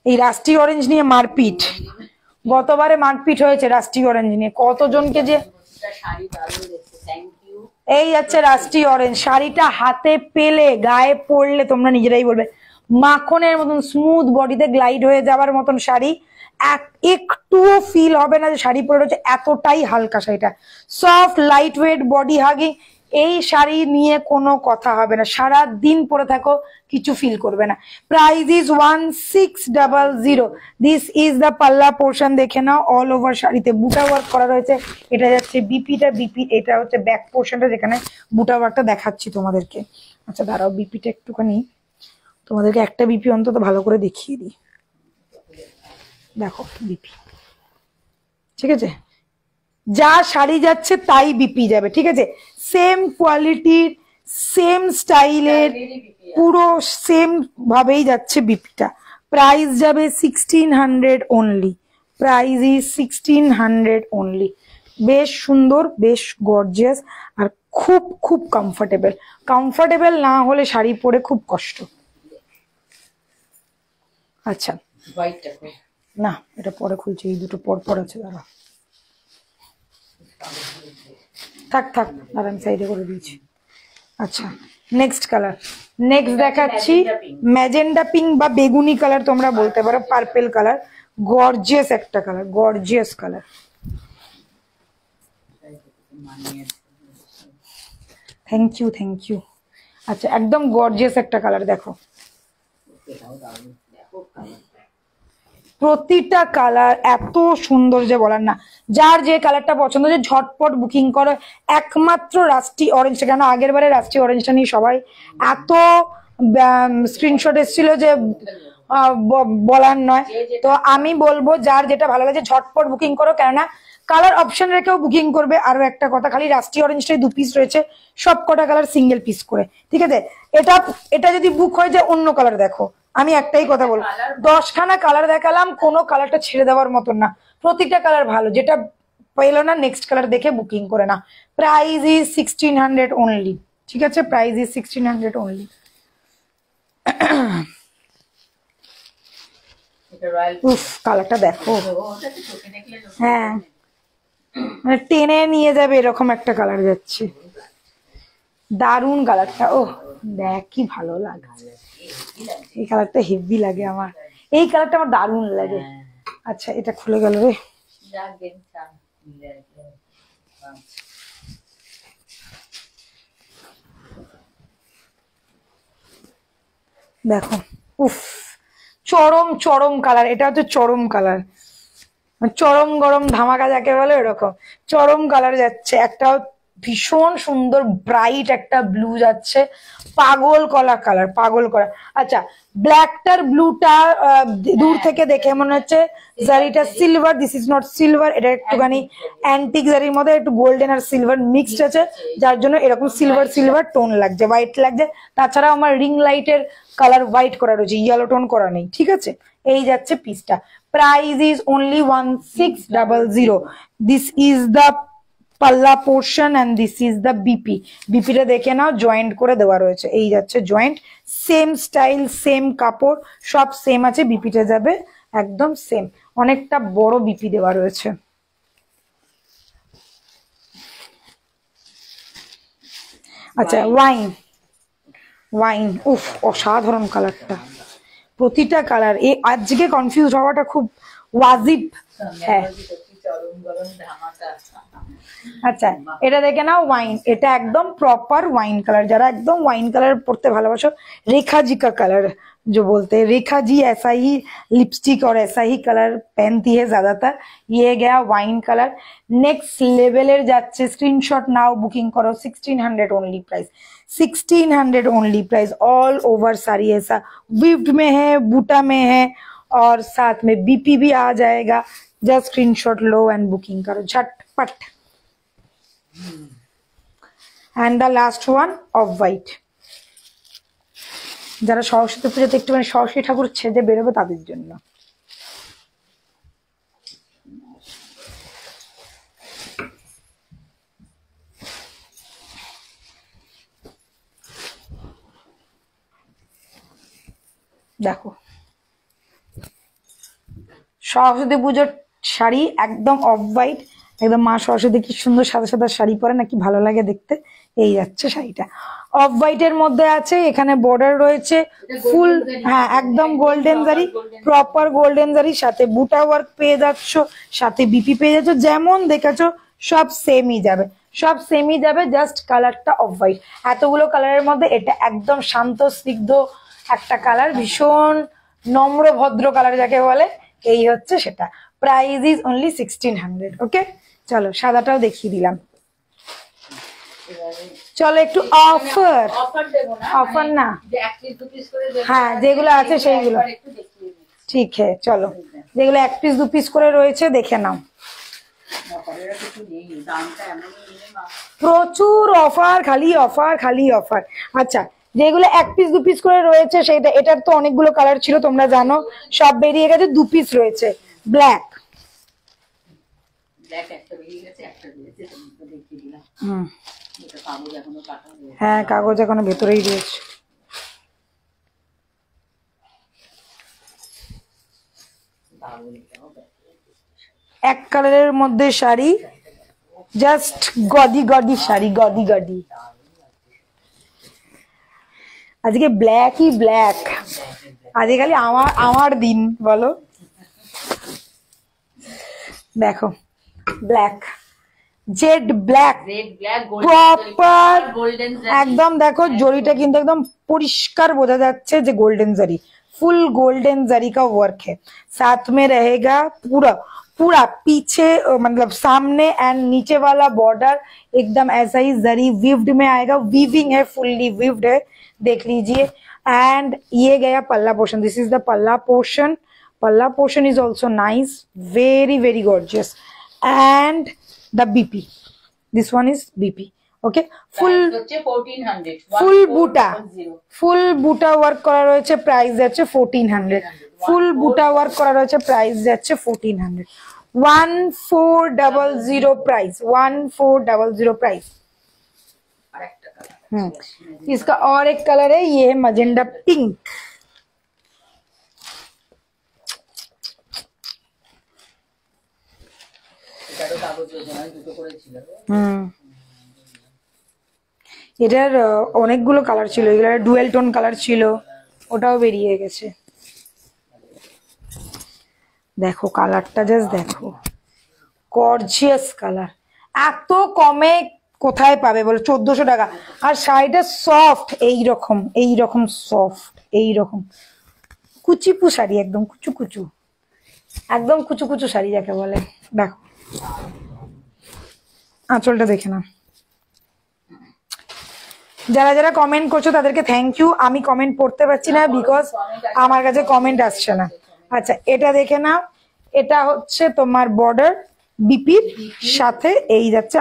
এই রাস্টি অরেঞ্জ নিয়ে মারপিট, গতবারে মারপিট হয়েছে রাস্টি অরেঞ্জ নিয়ে, কতজনকে যে। এই যাচ্ছে রাস্টি অরেঞ্জ, শাড়িটা হাতে পেলে গায়ে পড়লে তোমরা নিজেরাই বলবে মাখনের মতন স্মুথ, বডিতে গ্লাইড হয়ে যাওয়ার মতন শাড়ি। একটুও ফিল হবে না যে শাড়ি পরে রয়েছে, এতটাই হালকা শাড়িটা। Soft light weight body hugging, এই শাড়ি নিয়ে কোনো কথা হবে না, সারা দিন পরে থাকো কিছু ফিল করবে না। Price is 1600। This is the palla portion, দেখে নাও অল ওভার শাড়িতে বুটা ওয়ার্ক করা রয়েছে। এটা যাচ্ছে বিপিটা, বিপি এটা হচ্ছে ব্যাক পোর্শনটা, যেখানে বুটা ওয়ার্কটা দেখাচ্ছি তোমাদেরকে। আচ্ছা দাঁড়াও, বিপিটা একটুখানি তোমাদেরকে একটা বিপি অন্তত ভালো করে দেখিয়ে দিই। দেখো বিপি, ঠিক আছে, যা শাড়ি যাচ্ছে তাই বিপি যাবে, ঠিক আছে। সেম কোয়ালিটির, সেম স্টাইলের, পুরো সেম ভাবেই যাচ্ছে বিপিটা। প্রাইস যাবে 1600 অনলি, প্রাইস ইজ 1600 অনলি। বেশ সুন্দর, বেশ গর্জিয়াস, আর খুব খুব কমফোর্টেবল। কমফোর্টেবল না হলে শাড়ি পরে খুব কষ্ট। আচ্ছা না, এটা পরে খুলছে, এই দুটো পর পর আছে, দাঁড়া থাক থাক, আর আমি সাইডে করে দিয়েছি। আচ্ছা নেক্সট কালার, নেক্সট দেখাচ্ছি ম্যাজেন্ডা পিঙ্ক বা বেগুনি কালার তোমরা বলতে পারো, পার্পেল কালার। গর্জিয়াস একটা colour, gorgeous colour. Thank you, thank you. আচ্ছা একদম গর্জিয়াস একটা কালার, দেখো প্রতিটা কালার এত সুন্দর যে বলার না। যার যে কালারটা পছন্দ হচ্ছে ঝটপট বুকিং করো। একমাত্র রাস্টি অরেঞ্জটা, কেন আগের বারে রাস্টি অরেঞ্জটা নিয়ে সবাই এত স্ক্রিনশট এসেছিল যে বলার নয়। তো আমি বলবো যার যেটা ভালো লাগে ঝটপট বুকিং করো, কেননা কালার অপশন রেখেও বুকিং করবে। আরো একটা কথা, খালি রাস্টি অরেঞ্জটাই 2 পিস রয়েছে, সব কটা কালার সিঙ্গেল পিস করে, ঠিক আছে। এটা এটা যদি বুক হয়ে যায় অন্য কালার দেখো। আমি একটাই কথা বলবো, 10খানা কালার দেখালাম, কোনো কালারটা ছেড়ে দেওয়ার মতন না, প্রত্যেকটা কালার ভালো। যেটা পেলো না নেক্সট কালার দেখে বুকিং করে না। প্রাইস ইজ 1600 অনলি, ঠিক আছে, প্রাইস ইজ 1600 অনলি। উফ কালারটা দেখো, হ্যাঁ মানে টেনে নিয়ে যাবে এরকম একটা কালার যাচ্ছে, দারুন কালারটা। ও দেখ কি ভালো লাগছে, এই কালারটা হেভি লাগে আমার, এই কালারটা আমার দারুন লাগে। আচ্ছা এটা খুলে গেল রে, দেখো উফ চরম চরম কালার। এটা হচ্ছে চরম কালার, চরম গরম ধামাকা যাকে বলে এরকম চরম কালার যাচ্ছে। একটাও ভীষণ সুন্দর ব্রাইট একটা ব্লু যাচ্ছে, পাগল কলা কালার, পাগল কলা। আচ্ছা, ব্ল্যাকটার ব্লুটা দূর থেকে দেখে মনে হচ্ছে জারিটা silver, this is not silver, এটা একটুখানি অ্যান্টিক জারির মধ্যে একটু গোল্ডেন আর সিলভার মিক্সড আছে, যার জন্য এরকম সিলভার সিলভার টোন লাগছে, হোয়াইট লাগছে। তাছাড়া আমার রিং লাইটের কালার হোয়াইট করা রয়েছে, ইয়েলো টোন করা নেই, ঠিক আছে। এই যাচ্ছে পিসটা, price is only 1600। This is the palla portion and this is the BP. বিপিটা দেখে নাও, জয়েন্ট করে দেওয়া রয়েছে, এই যাচ্ছে জয়েন্ট, সেম স্টাইল সেম কাপড় সব সেম আছে, বিপিটা যাবে একদম সেম, অনেকটা বড় বিপি দেওয়া রয়েছে। আচ্ছা, ওয়াইন, ওয়াইন, উফ অসাধারণ কালারটা, প্রতিটা কালার, এই আজকে কনফিউজ হওয়াটা খুব ওয়াজিব। হ্যাঁ, আচ্ছা এটা দেখে নাও, ওয়াইন, এটা একদম প্রপার ওয়াइन कलर, যারা একদম ওয়াइन कलर পড়তে ভালোবাসো, रेखा जी का कलर जो बोलते हैं, रेखा जी ऐसा ही लिपस्टिक और ऐसा ही कलर पहनती है ज्यादातर। ये गया वाइन कलर, नेक्स्ट लेवलेर যাচ্ছে, स्क्रीनशॉट नाउ, बुकिंग करो, 1600 only price, 1600 only price. All over sari ऐसा विव्ड में है, बूटा में है और साथ में बीपी भी आ जाएगा। Just screenshot low and booking करो झटपट। And the last one of white, যারা সরস্বতী পুজোতে একটুখানি সরস্বতী ঠাকুর ছেড়ে বেরোবে তাদের জন্য। দেখো সরস্বতী পুজোর শাড়ি একদম অফ হোয়াইট, একদম মা সরস্বতী কি সুন্দর সাদা সাদা শাড়ি পরে নাকি ভালো লাগে দেখতে, এই যাচ্ছে শাড়িটা অফ হোয়াইটের মধ্যে আছে, এখানে বর্ডার রয়েছে ফুল, হ্যাঁ একদম গোল্ডেন জারি, প্রপার গোল্ডেন জারি, সাথে বুটা ওয়ার্ক পেয়ে যাচ্ছ, সাথে বিপি পেয়ে যাচ্ছ, যেমন দেখেছো সব সেমই যাবে, সব সেমই যাবে, জাস্ট কালারটা অফ হোয়াইট। এতগুলো কালারের মধ্যে এটা একদম শান্ত স্নিগ্ধ একটা কালার, ভীষণ নম্র ভদ্র কালার যাকে বলে, এই হচ্ছে সেটা। Price is only 1600। ওকে, চলো সাদাটাও দেখিয়ে দিলাম। চলো একটু অফার, অফার না, হ্যাঁ যেগুলো আছে সেইগুলো, ঠিক হ্যাঁ, চলো যেগুলো 1 পিস 2 পিস করে রয়েছে দেখে নাও। প্রচুর অফার, খালি অফার, খালি অফার। আচ্ছা, যেগুলো 1 পিস 2 পিস করে রয়েছে সেইটা, এটার তো অনেকগুলো কালার ছিল তোমরা জানো, সব বেরিয়ে গেছে, 2 পিস রয়েছে, ব্ল্যাক, হ্যাঁ কাগজ এখনো ভেতরেই রয়েছে। এক কালারের মধ্যে শাড়ি, জাস্ট গদি গদি শাড়ি, গদি গদি। আজকে ব্ল্যাকই ব্ল্যাক, আজকে খালি আমার দিন বলো। দেখো ব্ল্যাক, জেড ব্ল্যাক, প্রপার একদম, দেখো জরিটা কিন্তু একদম পরিষ্কার বোঝা যাচ্ছে যে गोल्डन जरी, फुल गोल्डन जरी का वर्क है, साथ में रहेगा पूरा पूरा पीछे मतलब सामने एंड नीचे वाला बॉर्डर एकदम ऐसा ही जरी विव्ड में आएगा, वीविंग है, फुल्ली विव्ड है, देख लीजिए। एंड ये गया पल्ला पोर्शन, दिस इज द पल्ला पोर्शन, पल्ला portion is also nice, very very gorgeous. And the BP, this one is BP, okay, full 1400, full buta, full buta work করা রয়েছে, প্রাইস যাচ্ছে 1400, ফুল বুটা ওয়ার্ক করা রয়েছে, প্রাইস যাচ্ছে 1400, 1400 प्राइस, 1400 प्राइस। इसका और एक कलर है, ये है मजेंडा पिंक, এটার অনেকগুলো কালার ছিল, এগুলো ডুয়েল টোন কালার ছিল, ওটাও বেরিয়ে গেছে। দেখো কালারটা, জাস্ট দেখো, গর্জিয়াস কালার। এত কমে কোথায় পাবে বলো, 1400 টাকা। আর শাড়িটা সফট, এইরকম এইরকম সফট, এইরকম কুচিপু শাড়ি, একদম কুচু কুচু, একদম কুচু কুচু শাড়ি যাকে বলে। দেখো আঁচলটা দেখে না, যারা যারা কমেন্ট করছো তাদেরকে থ্যাংক ইউ। আমি কমেন্ট পড়তে পারছি না বিকজ আমার কাছে কমেন্ট আসছে না। আচ্ছা এটা দেখে নাও, এটা হচ্ছে তোমার বর্ডার বিপির সাথে এই যাচ্ছে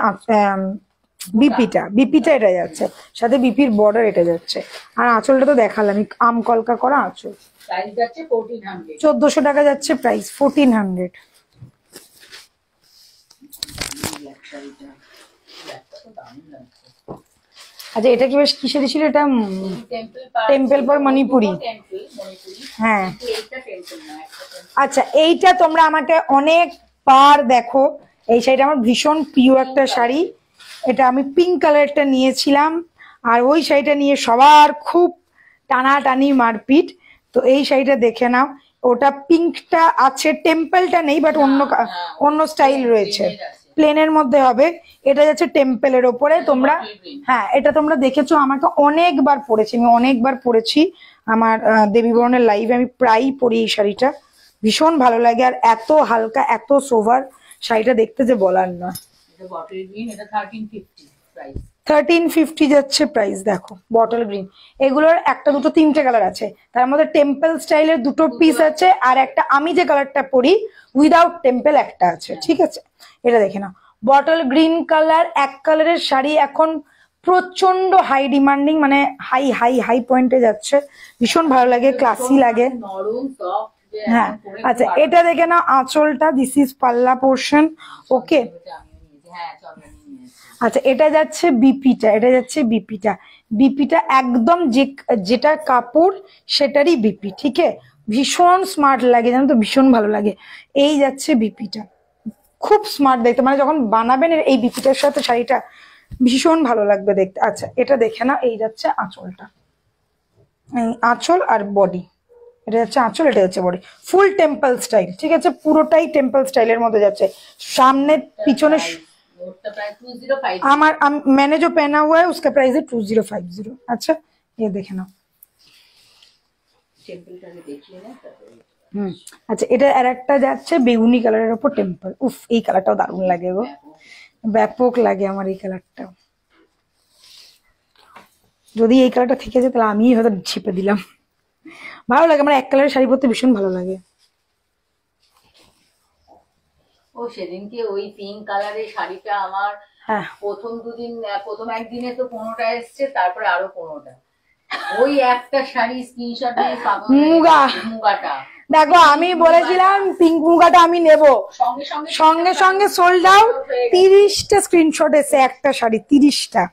বিপিটা এটা যাচ্ছে সাথে বিপির বর্ডার এটা যাচ্ছে। আর আঁচলটা তো দেখালাম, আম কলকা করা আঁচল। 1400 টাকা যাচ্ছে প্রাইস, 1400। আচ্ছা এটা কি বেশ কিসের ছিল? এটা টেম্পল পার মণিপুরি। হ্যাঁ আচ্ছা এইটা তোমরা আমাকে অনেকবার দেখো, এই শাড়িটা আমার ভীষণ প্রিয় একটা শাড়ি। এটা আমি পিঙ্ক কালারটা নিয়েছিলাম, আর ওই শাড়িটা নিয়ে সবার খুব টানাটানি মারপিট। তো এই শাড়িটা দেখে নাও, ওটা পিঙ্কটা আছে, টেম্পলটা নেই, বাট অন্য স্টাইল রয়েছে, প্লেনের মধ্যে হবে। এটা যাচ্ছে টেম্পলের ওপরে। তোমরা হ্যাঁ এটা তোমরা দেখেছো, আমাকে অনেকবার পরেছি, আমি অনেকবার পরেছি আমার দেবী বরণের লাইভে, আমি প্রায়ই পরি এই শাড়িটা, ভীষণ ভালো লাগে। আর এত হালকা এত সোভার শাড়িটা দেখতে যে বলার না। 1350 যাচ্ছে প্রাইস। দেখো বটল গ্রিন, এগুলোর একটা দুটো তিনটে কালার আছে, তার মধ্যে টেম্পল স্টাইলের দুটো পিস আছে, আর একটা আমি যে কালারটা পরি উইদাউট টেম্পল একটা আছে, ঠিক আছে। এটা দেখে নাও, বটল গ্রিন কালার, এক কালারের শাড়ি এখন প্রচন্ড হাই ডিমান্ডিং, মানে হাই হাই হাই পয়েন্টে যাচ্ছে, ভীষণ ভালো লাগে, ক্লাসি লাগে। হ্যাঁ আচ্ছা এটা দেখে নাও আঁচলটা, দিস ইজ পাল্লা পোর্শন, ওকে। আচ্ছা এটা যাচ্ছে বিপিটা, এটা যাচ্ছে বিপিটা একদম যেটা কাপড় সেটারই বিপি, ঠিক আছে। ভীষণ স্মার্ট লাগে, জানো তো, ভীষণ ভালো লাগে। এই যাচ্ছে বিপিটা, খুব স্মার্ট দেখতে, মানে যখন বানাবেন এই বিপিটার সাথে শাড়িটা ভীষণ ভালো লাগবে দেখতে। আচ্ছা এটা দেখে না, এই যাচ্ছে আঁচলটা, আঁচল আর বডি, এটা যাচ্ছে আঁচল, এটা যাচ্ছে বডি, ফুল টেম্পল স্টাইল, ঠিক আছে, পুরোটাই টেম্পল স্টাইলের মধ্যে যাচ্ছে। সামনে পিছনে আমার मैंने जो पहना हुआ है उसका प्राइस है 2050। अच्छा ये देखे ना। আচ্ছা এটা আর একটা যাচ্ছে বেগুনি কালারের উপর টেম্পল, উফ এই কালারটাও দারুণ লাগে গো, ব্যাপক লাগে আমার এই কালারটা। যদি এই কালারটা থেকে যায় তাহলে আমি হয়তো ছিপে দিলাম, ভালো লাগে আমার এক কালারের শাড়ি পরতে ভীষণ ভালো লাগে। ও সেদিনকে ওই পিঙ্ক কালারের শাড়িটা আমার প্রথম একদিনে তো 15টা এসছে, তারপরে আরো 15টা, ওই একটা শাড়ি স্ক্রিনশট নিয়ে মুগাটা দেখো, আমি বলেছিলাম পিঙ্ক মুগাটা আমি নেব, সঙ্গে সঙ্গে সোল্ড আউট, 30টা স্ক্রিনশট এসে একটা শাড়ি, 30টা,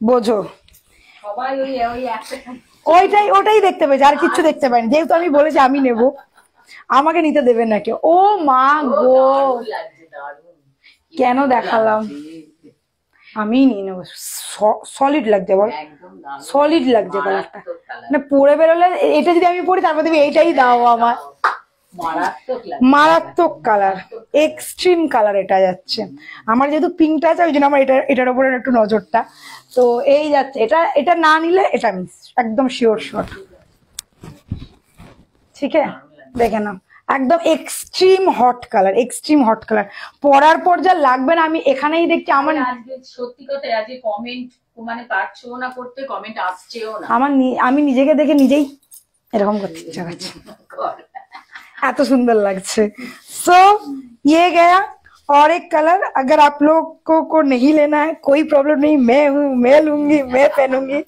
বোঝো সবাই ওই একটা ওটাই দেখতে পেয়েছে, আর কিছু দেখতে পাইনি, যেহেতু আমি বলেছি আমি নেব, আমাকে নিতে দেবেন না কেউ। ও মা গো, কেন দেখালাম, আমি নিয়ে নেবো, সলিড লাগছে, বল সলিড লাগছে কালারটা, মানে পরে বেরোলে এটা যদি আমি পরি তারপর তুমি এইটাই দাও, আমার মারাত্মক কালার, এক্সট্রিম কালার এটা যাচ্ছে। আমার যেহেতু পিঙ্কটা আছে ওই জন্য আমার এটার উপরে একটু নজরটা, তো এই যাচ্ছে, এটা না নিলে এটা মিস, একদম শিওর, ঠিক আছে। দেখে নাও একদম extreme hot colour, extreme hot colour, পরার পর যা লাগবে না, আমি এখানেই দেখছি আমার সত্যি কথা আজকে কমেন্ট মানে পারছো না করতে, কমেন্ট আসছেও না, আমি নিজেকে দেখে নিজেই এরকম করতে ইচ্ছা করছে, এত সুন্দর লাগছে। सो ये गया, और एक कलर अगर आप लोगों को नहीं लेना है कोई प्रॉब्लम नहीं, मैं हूँ, मैं लूंगी, मैं पहनूंगी।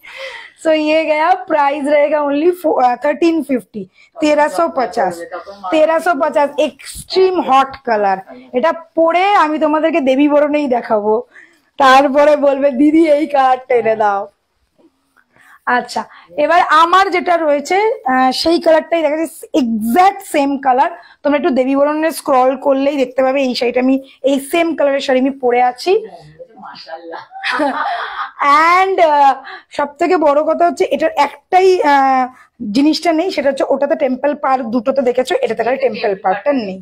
सो ये गया, प्राइस रहेगा ओनली 1350, 1350, এক্সট্রিম হট কালার। এটা পরে আমি তোমাদেরকে দেবী বরণেই দেখাবো, তারপরে বলবে দিদি এই কালারটা এনে দাও। আচ্ছা এবার আমার যেটা রয়েছে সেই কালারটাই দেখা যাচ্ছে, এক্সাক্ট সেম কালার, তোমরা একটু দেবী বরণে স্ক্রল করলেই দেখতে পাবে এই শাড়িটা, আমি এই সেম কালারের শাড়ি আমি পরে আছি। অ্যান্ড সব থেকে বড় কথা হচ্ছে এটার একটাই জিনিসটা নেই, সেটা হচ্ছে ওটাতে টেম্পল পার্ক দুটোতে দেখেছো, এটাতে খালি টেম্পল পার্কটা নেই,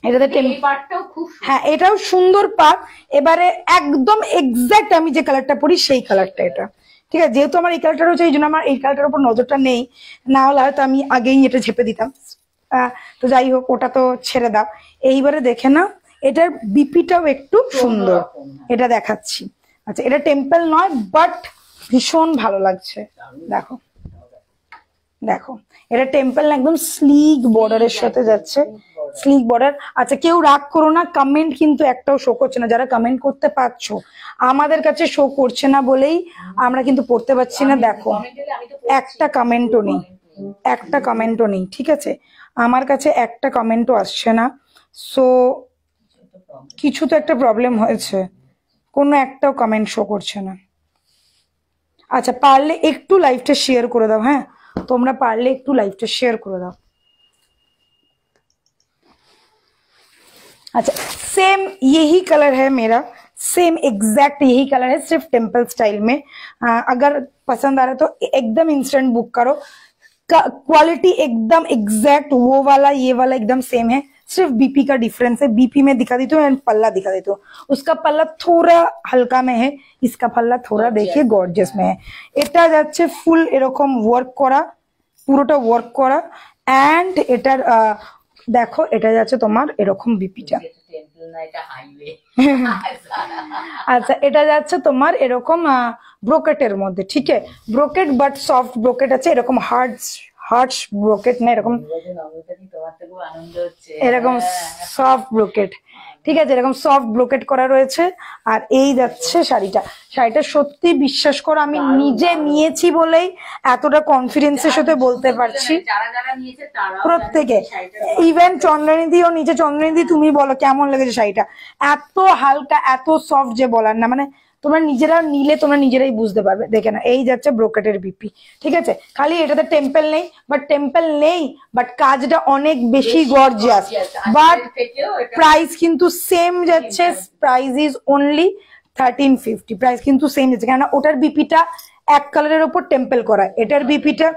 এটাতে হ্যাঁ এটাও সুন্দর পার্ক। এবারে একদম এক্সাক্ট আমি যে কালারটা পরি সেই কালারটা এটা, ঠিক আছে। যেহেতু আমার এই কালারটা রয়েছে এই জন্য আমার এই কালারটার উপর নজরটা নেই, না হলে হয়তো আমি আগেই এটা ঝেপে দিতাম। তো যাই হোক ওটা তো ছেড়ে দাও। এইবারে দেখে নাও এটার বিপিটাও একটু সুন্দর, এটা দেখাচ্ছি, আচ্ছা এটা টেম্পল নয় বাট ভীষণ ভালো লাগছে, দেখো দেখো এটা টেম্পল না, একদম স্লিক বর্ডারের সাথে যাচ্ছে, স্লিক বর্ডার। আচ্ছা কেউ রাগ করো না, কমেন্ট কিন্তু একটাও শো করছে না, যারা কমেন্ট করতে পারছো আমাদের কাছে শো করছে না বলেই আমরা কিন্তু পড়তে পারছি না। দেখো একটা কমেন্টও নেই, একটা কমেন্টও নেই, ঠিক আছে আমার কাছে একটা কমেন্টও আসছে না। সো কিছু তো একটা প্রবলেম হয়েছে, কোনো একটাও কমেন্ট শো করছে না। আচ্ছা পারলে একটু লাইভটা শেয়ার করে দাও, হ্যাঁ তোমরা পারলে একটু লাইভটা শেয়ার করে দাও। अच्छा सेम यही कलर है मेरा, सेम एग्जैक्ट यही कलर है, सिर्फ टेम्पल स्टाइल में। अगर पसंद आ रहा है तो एकदम इंस्टेंट बुक करो, क्वालिटी एकदम एग्जैक्ट वो वाला ये वाला एकदम सेम है, सिर्फ बीपी का डिफरेंस है। बीपी में दिखा देती हूँ एंड पल्ला दिखा देती हूँ, उसका पल्ला थोड़ा हल्का में है, इसका पल्ला थोड़ा देखिए गॉर्जियस में है। এটা যাচ্ছে ফুল এরকম ওয়ার্ক করা, পুরোটা ওয়ার্ক করা এন্ড এটার দেখো এটা যাচ্ছে তোমার এরকম বিপিটা। আচ্ছা এটা যাচ্ছে তোমার এরকম ব্রোকেটের মধ্যে, ঠিক আছে ব্রোকেট বাট সফট ব্রোকেট আছে, এরকম হার্ডস ব্রোকেট না, এরকম এরকম সফট ব্রোকেট, ঠিক আছে এরকম সফট ব্রোকেট করা রয়েছে। আর এই যাচ্ছে শাড়িটা, শাড়িটা সত্যি বিশ্বাস করো আমি নিজে নিয়েছি বলেই এতটা কনফিডেন্সের সাথে বলতে পারছি, প্রত্যেকে ইভেন চন্দ্রনিধিও নিচে, চন্দ্রনিধি তুমি বলো কেমন লেগেছে শাড়িটা, এত হালকা এত সফট যে বলার না, মানে তোমরা নিজেরা নিলে তোমরা নিজেরাই বুঝতে পারবে। দেখে না এই যাচ্ছে ব্রোকেটের বিপি, ঠিক আছে খালি এটাতে টেম্পল নেই, বাট কাজটা অনেক বেশি গর্জিয়াস, বাট প্রাইস কিন্তু সেম যাচ্ছে, প্রাইস ইজ অনলি 1350, প্রাইস কিন্তু সেম যাচ্ছে, কেননা ওটার বিপিটা এক কালারের উপর টেম্পল করা, এটার বিপিটা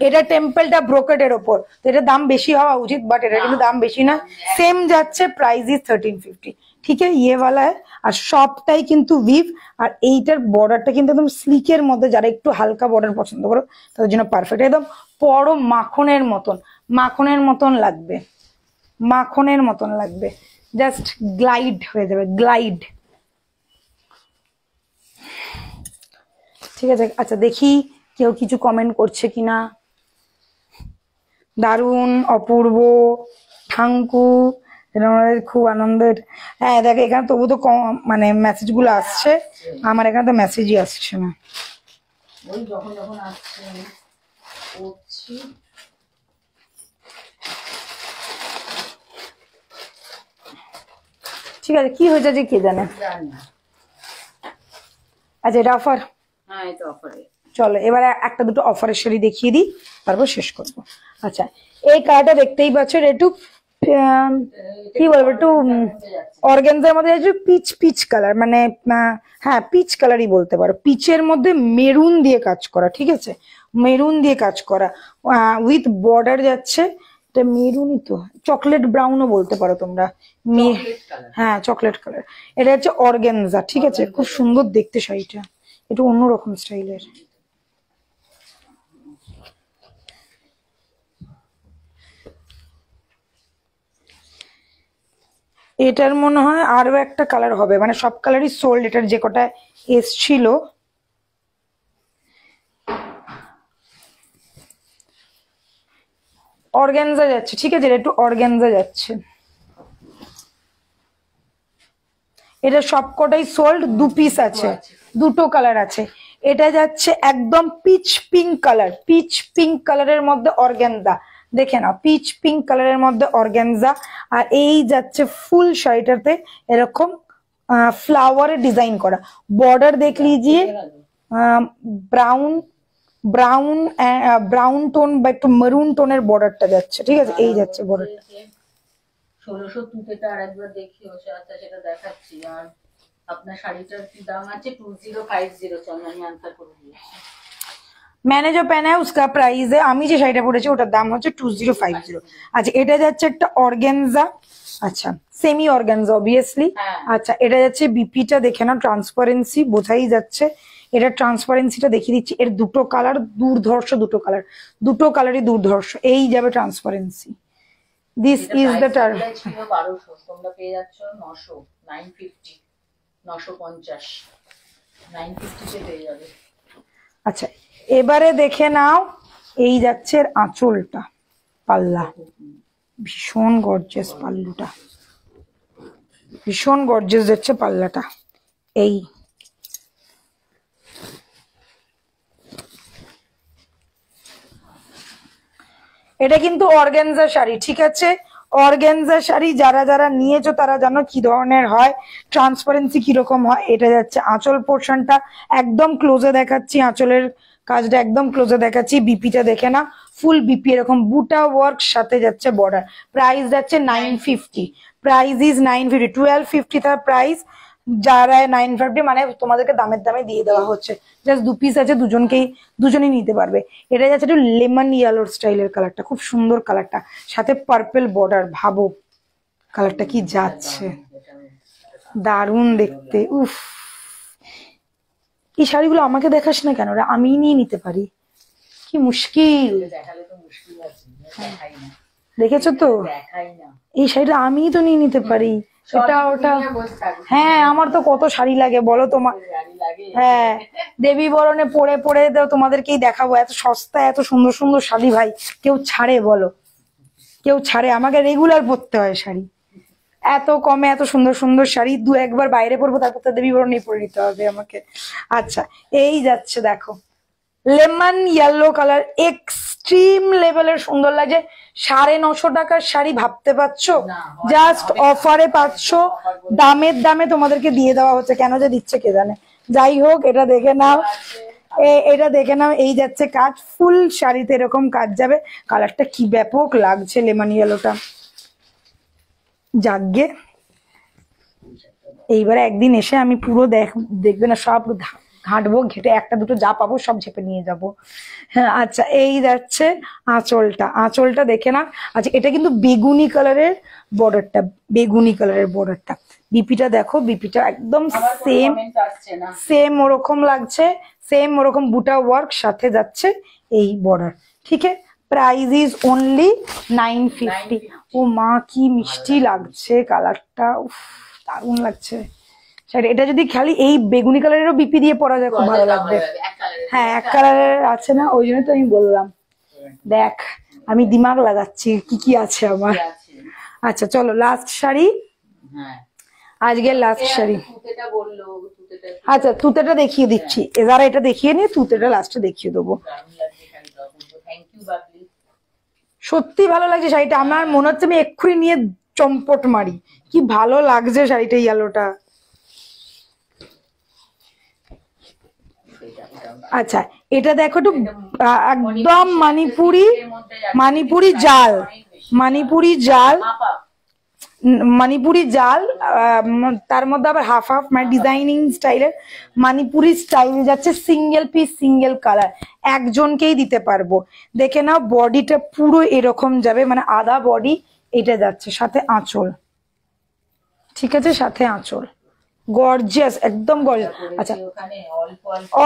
এটা টেম্পলটা ব্রোকেটের ওপর, তো এটা দাম বেশি হওয়া উচিত বাট এটা কিন্তু দাম বেশি না, সেম যাচ্ছে, প্রাইস ইজ 1350, ঠিক আছে ইয়ে वाला है। আর সবটাই কিন্তু উইভ, আর এইটার বর্ডারটা কিন্তু একদম স্লিকের মধ্যে, যারা একটু হালকা বর্ডার পছন্দ করো তাদের জন্য পারফেক্ট, একদম বড় মাখনের মতন, মাখনের মতন লাগবে, মাখনের মতন লাগবে, জাস্ট গ্লাইড হয়ে যাবে, গ্লাইড, ঠিক আছে। আচ্ছা দেখি কেউ কিছু কমেন্ট করছে কিনা। দারুণ, অপূর্ব, ঠাঙ্কু, আমাদের খুব আনন্দের। হ্যাঁ দেখ এখানে তবু তো মানে মেসেজ গুলো আসছে, আমার এখানে তো মেসেজই আসছে না। ঠিক আছে কি হয়েছে যে কে জানে। আচ্ছা এটা অফার, হ্যাঁ এটা অফারে, চলো এবারে একটা দুটো অফারের শাড়ি দেখিয়ে দিই তারপর শেষ করবো। আচ্ছা এই কালারটা দেখতেই পাচ্ছ, একটু কি বলবো একটু অর্গানজার মধ্যে যাচ্ছে, পিচ পিচ কালার, মানে হ্যাঁ পিচ কালারই বলতে পারো, পিচের মধ্যে মেরুন দিয়ে কাজ করা, ঠিক আছে মেরুন দিয়ে কাজ করা উইথ বর্ডার যাচ্ছে, এটা মেরুনই তো, চকলেট ব্রাউনও বলতে পারো তোমরা, হ্যাঁ চকলেট কালার, এটা হচ্ছে অর্গানজা, ঠিক আছে খুব সুন্দর দেখতে শাড়িটা, একটু অন্যরকম স্টাইলের। এটার মনে হয় আরো একটা কালার হবে, মানে সব কালারই সোল্ড, এটার যে কটা এসছিল অর্গানজা যাচ্ছে, ঠিক আছে এটা একটু অর্গানজা যাচ্ছে, এটা সবকটাই সোল্ড, দু পিস আছে, দুটো কালার আছে। এটা যাচ্ছে একদম pitch pink colour, pitch pink কালারের মধ্যে অর্গানজা, দেখে নাও পিচ পিঙ্ক কালারের মধ্যে অর্গানজা। আর এই যাচ্ছে ফুল শাড়িটাতে এরকম ফ্লাওয়ারের ডিজাইন করা, বর্ডার দেখ লিজিয়ে ব্রাউন ব্রাউন ব্রাউন টোন বা একটু মেরুন টোনের বর্ডারটা যাচ্ছে, ঠিক আছে এই যাচ্ছে বর্ডারটা। 1602 আর একবার দেখি আচ্ছা সেটা দেখাচ্ছি। আর আপনার শাড়িটার কি দাম আছে? 2050 চন্দনী আনসার করে দিয়েছে। मैंने जो पहना है उसका प्राइस है, আমি যে শাড়িটা পরেছি ওটার দাম হচ্ছে 2050। আচ্ছা এটা যাচ্ছে একটা অর্গানজা, আচ্ছা সেমি অর্গানজা অবভিয়াসলি। আচ্ছা এটা যাচ্ছে বিপিটা দেখে নাও, ট্রান্সপারেন্সি বোঝাই যাচ্ছে, এটা ট্রান্সপারেন্সিটা দেখিয়ে দিচ্ছি, এর দুটো কালার দুর্ধর্ষ, দুটো কালারই দুর্ধর্ষ, এই যাবে ট্রান্সপারেন্সি, দিস ইজ দ্য টার ছিল 1200, তোমরা পেয়ে যাচ্ছ 900, 950, 950, 950 তে পেয়ে যাবে। আচ্ছা এবারে দেখে নাও, এই যাচ্ছে আঁচলটা, পাল্লা, ভীষণ গর্জিয়াস পাল্লুটা, ভীষণ গর্জিয়াস যাচ্ছে পাল্লাটা। এই এটা কিন্তু অর্গানজা শাড়ি, ঠিক আছে? অর্গানজা শাড়ি যারা যারা নিয়েছো তারা জানো কি ধরনের হয়, ট্রান্সপারেন্সি কিরকম হয়। এটা যাচ্ছে আঁচল পোর্শনটা, একদম ক্লোজে দেখাচ্ছি, আঁচলের কাজটা একদম ক্লোজে দেখাচ্ছি। বিপিটা দেখে না, ফুল বিপি এরকম বুটা ওয়ার্ক, সাথে যাচ্ছে বর্ডার। প্রাইস যাচ্ছে 950, প্রাইস ইজ 950, 1250 তার প্রাইস। যারা 950 মানে তোমাদেরকে দামের দামে দিয়ে দেওয়া হচ্ছে। জাস্ট 2 পিস আছে, দুজনেই নিতে পারবে। এটা যাচ্ছে একটু লেমন ইয়েলোর স্টাইলের কালারটা, খুব সুন্দর কালারটা, সাথে পার্পল বর্ডার। ভাবো কালারটা কি যাচ্ছে, দারুণ দেখতে। উফ, এই শাড়িগুলো আমাকে দেখাস না কেন রে, আমি নিয়ে নিতে পারি, কি মুশকিল। দেখেছো তো, এই শাড়িটা আমি তো নিয়ে নিতে পারি, এটা ওটা। হ্যাঁ আমার তো কত শাড়ি লাগে বলো তোমার। হ্যাঁ দেবী বরণে পরে পরে তোমাদেরকেই দেখাবো, এত সস্তা এত সুন্দর সুন্দর শাড়ি ভাই কেউ ছাড়ে বলো? কেউ ছাড়ে? আমাকে রেগুলার পরতে হয় শাড়ি, এত কমে এত সুন্দর সুন্দর শাড়ি। দু একবার বাইরে পরবো, তারপর তো দেবী বরণেই পরে নিতে হবে আমাকে। আচ্ছা এই যাচ্ছে দেখো লেমন ইয়েলো কালার, এক্সট্রিম লেভেলের সুন্দর লাগে। 950 টাকার শাড়ি, ভাবতে পারছো? জাস্ট অফারে পাচ্ছ, দামের দামে তোমাদেরকে দিয়ে দেওয়া হচ্ছে। কেন যে দিচ্ছে কে জানে, যাই হোক এটা দেখে নাও, এটা দেখে নাও। এই যাচ্ছে কাজ, ফুল শাড়িতে এরকম কাজ যাবে। কালারটা কি ব্যাপক লাগছে লেমন ইয়েলোটা, যাকগে। এইবারে একদিন এসে আমি পুরো দেখবে না, সব ঘাঁটবো, ঘেটে একটা দুটো যা পাবো সব ঝেপে নিয়ে যাব। হ্যাঁ আচ্ছা এই যাচ্ছে আঁচলটা, আঁচলটা দেখে না। আচ্ছা এটা কিন্তু বেগুনি কালারের বর্ডারটা, বেগুনি কালারের বর্ডারটা। বিপিটা দেখো, বিপিটা একদম সেম ওরকম লাগছে, সেম ওরকম বুটা ওয়ার্ক, সাথে যাচ্ছে এই বর্ডার, ঠিক আছে? Price is only 950। ও মা কি মিষ্টি লাগছে কালারটা, উফ দারুণ লাগছে। এটা যদি খালি এই বেগুনি কালারেরও বিপি দিয়ে পরা যায় খুব ভালো লাগবে। হ্যাঁ এক কালারের আছে না, ওই জন্য তো আমি বললাম। দেখ আমি দিমাগ লাগাচ্ছি কি কি আছে আমার। আচ্ছা চলো লাস্ট শাড়ি, আজকের লাস্ট শাড়ি। আচ্ছা তুতেটা দেখিয়ে দিচ্ছি, এবার এটা দেখিয়ে নিয়ে তুতেটা লাস্টে দেখিয়ে দেবো। সত্যি ভালো লাগছে শাড়িটা, আমার মনে হচ্ছে আমি এক্ষুনি নিয়ে চম্পট মারি, কি ভালো লাগছে শাড়িটা ইয়েলোটা। আচ্ছা এটা দেখো একটু একদম মানিপুরি জাল, মানিপুরি জাল, মানিপুরি জাল, তার মধ্যে আবার হাফ হাফ মানে ডিজাইনিং স্টাইলের মানিপুরি স্টাইল যাচ্ছে। সিঙ্গেল পিস সিঙ্গেল কালার, একজনকেই দিতে পারবো। দেখে নাও বডিটা পুরো এরকম যাবে, মানে আধা বডি এটা যাচ্ছে, সাথে আঁচল, ঠিক আছে? সাথে আঁচল, গর্জিয়াস একদম গর্জিয়াস। আচ্ছা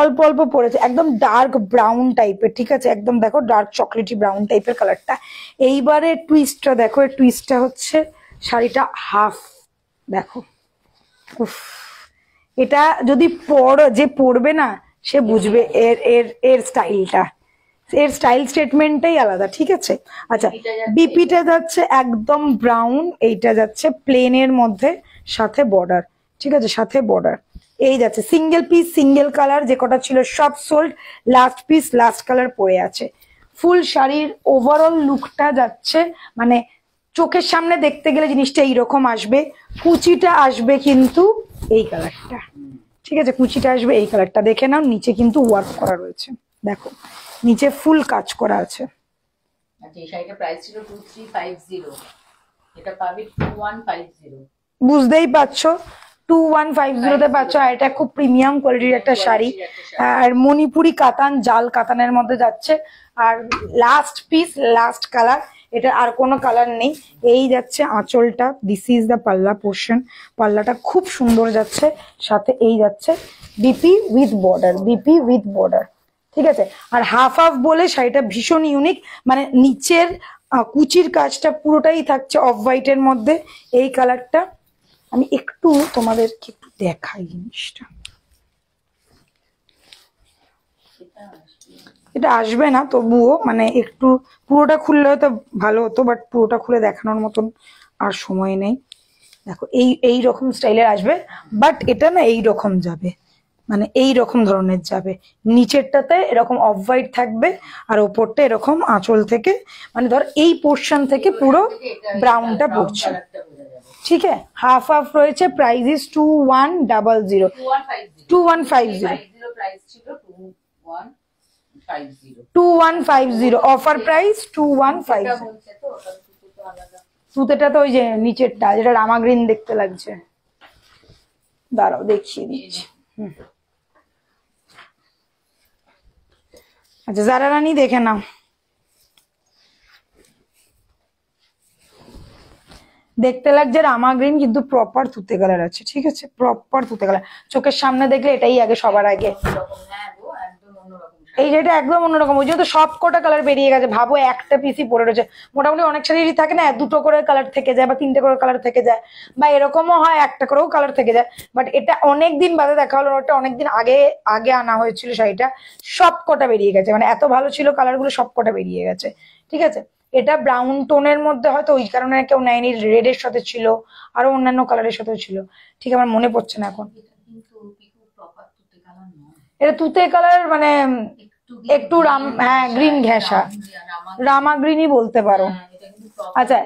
অল্প অল্প পড়েছে, একদম ডার্ক ব্রাউন টাইপের, ঠিক আছে? একদম দেখো ডার্ক চকলেটি ব্রাউন টাইপের কালারটা। এইবারে টুইস্টটা দেখো, এই টুইস্টটা হচ্ছে শাড়িটা হাফ, দেখো উফ, এটা যদি যে পরবে না সে বুঝবে এর এর এর স্টাইলটা, এর স্টাইল স্টেটমেন্টটাই আলাদা, ঠিক আছে? আচ্ছা বিপিটা যাচ্ছে একদম ব্রাউন, এইটা যাচ্ছে প্লেনের মধ্যে, সাথে বর্ডার, ঠিক আছে? সাথে বর্ডার। এই যাচ্ছে সিঙ্গেল পিস সিঙ্গেল কালার, যে কটা ছিল সব sold, last piece last colour পড়ে আছে। ফুল শাড়ির ওভারঅল লুকটা যাচ্ছে, মানে চোখের সামনে দেখতে গেলে জিনিসটা এইরকম আসবে। কুচিটা আসবে কিন্তু এই কালারটা, ঠিক আছে? কুচিটা আসবে এই কালারটা। দেখে নাও নিচে কিন্তু ওয়ার্ক করা রয়েছে, দেখো নিচে ফুল কাজ করা আছে। আচ্ছা এই শাড়িটার প্রাইস ছিল 2350, এটা পাবে 2150। বুঝতেই পারছো 2150 তে পাচ্ছ। আর এটা খুব প্রিমিয়াম কোয়ালিটির একটা শাড়ি, আর মণিপুরি কাতান, জাল কাতানের মধ্যে যাচ্ছে। আর লাস্ট পিস লাস্ট কালার, এটা আর কোনো কালার নেই। এই যাচ্ছে আঁচলটা, this is the palla portion, পাল্লাটা খুব সুন্দর যাচ্ছে, সাথে এই যাচ্ছে BP with border, BP with border, ঠিক আছে? আর হাফ হাফ বলে শাড়িটা ভীষণ ইউনিক, মানে নিচের কুচির কাজটা পুরোটাই থাকছে অফ হোয়াইটের মধ্যে। এই কালারটা আমি একটু তোমাদেরকে একটু দেখাই জিনিসটা। এটা আসবে না তবুও, মানে একটু পুরোটা খুললে হয়তো ভালো হতো, বাট পুরোটা খুলে দেখানোর মতন আর সময় নেই। দেখো এই রকম স্টাইলের আসবে, বাট এটা না এই রকম যাবে, মানে এই রকম ধরনের যাবে। নিচেরটাতে এরকম অফ হোয়াইট থাকবে আর ওপরটা এরকম আঁচল থেকে, মানে ধর এই পোর্শন থেকে পুরো ব্রাউনটা পড়ছে। ঠিক আছে, হাফ হাফ রয়েছে। Price is 2100 2150 2150 offer price 2150। সুতেটা তো ওই যে নিচেরটা যেটা রামা গ্রিন দেখতে লাগছে, দাঁড়াও দেখিয়ে দিচ্ছি। আচ্ছা যারা রানী দেখে নাও, দেখতে লাগছে রামা গ্রিন, কিন্তু প্রপার তুতে কালার আছে। ঠিক আছে, প্রপার তুতে কালার। চোখের সামনে দেখলে এটাই আগে, সবার আগে এই যেটা একদম অন্যরকম। ওই যেহেতু সব কটা কালার বেরিয়ে গেছে, ভাবো একটা পিসি পরে রয়েছে। মোটামুটি অনেক শাড়িরই থাকে না, দুটো করে কালার থেকে যায় বা তিনটে করে কালার থেকে যায়, বা এরকমও হয় একটা করেও কালার থেকে যায়। বাট এটা অনেকদিন বাদে দেখা হলো, ওটা অনেকদিন আগে আগে আনা হয়েছিল শাড়িটা, সব কটা বেরিয়ে গেছে, মানে এত ভালো ছিল কালারগুলো, সব কটা বেরিয়ে গেছে। ঠিক আছে, এটা ব্রাউন টোনের মধ্যে, হয়তো ওই কারণে কেউ নেয়নি, রেডের সাথে ছিল, আরো অন্যান্য কালারের সাথেও ছিল। ঠিক আমার মনে পড়ছে না এখন। এটা তুতে কালার, মানে একটু হ্যাঁ গ্রিন ঘেঁষা, রামা গ্রিনই বলতে পারো। আচ্ছা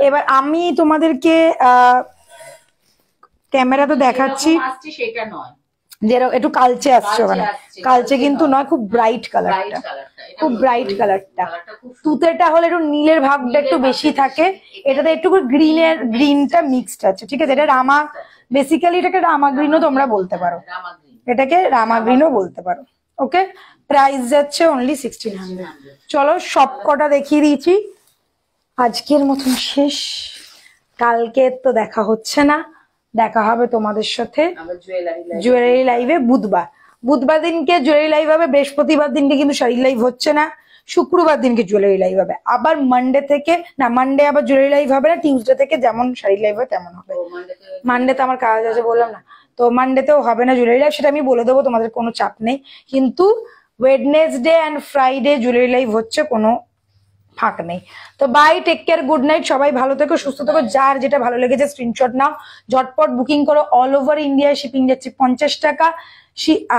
এবার আমি তোমাদেরকে ক্যামেরাতে দেখাচ্ছি, যে একটু কালচে আসছে, ওখানে কালচে কিন্তু নয়, খুব ব্রাইট কালারটা, খুব ব্রাইট কালারটা। তুতেটা হলে একটু নীলের ভাবটা একটু বেশি থাকে, এটাতে একটু গ্রিনটা মিক্সড আছে। ঠিক আছে, এটা রামা, বেসিক্যালি এটাকে রামা গ্রিনও তোমরা বলতে পারো, এটাকে রামা গ্রিনও বলতে পারো। ওকে, প্রাইস যাচ্ছে অনলি 1600। চলো সব কটা দেখিয়ে দিয়েছি, আজকের মতন শেষ। কালকে তো দেখা হচ্ছে না, দেখা হবে তোমাদের সাথে জুয়েলারি লাইভে বুধবার দিনকে জুয়েলারি লাইভ হবে। বৃহস্পতিবার দিনকে কিন্তু শাড়ি লাইভ হচ্ছে না, শুক্রবার দিনকে জুয়েলারি লাইভ হবে। আবার মানডে থেকে না, মানডে আবার জুয়েলারি লাইভ হবে না, টিউসডে থেকে যেমন শাড়ি লাইভ হয় তেমন হবে। মানডে তো আমার কাজ আছে বললাম না, তো মানডেতেও হবে না জুয়েলারি লাইভ, সেটা আমি বলে দেবো, তোমাদের কোনো চাপ নেই। কিন্তু Wednesday and Friday jewellery live হচ্ছে, কোনো ফাঁক নেই। তো bye, take care, good night, সবাই ভালো থেকো, সুস্থ থেকো। যার যেটা ভালো লেগেছে স্ক্রিনশট নাও, ঝটপট বুকিং করো। অল ওভার ইন্ডিয়ায় শিপিং যাচ্ছে 50 টাকা,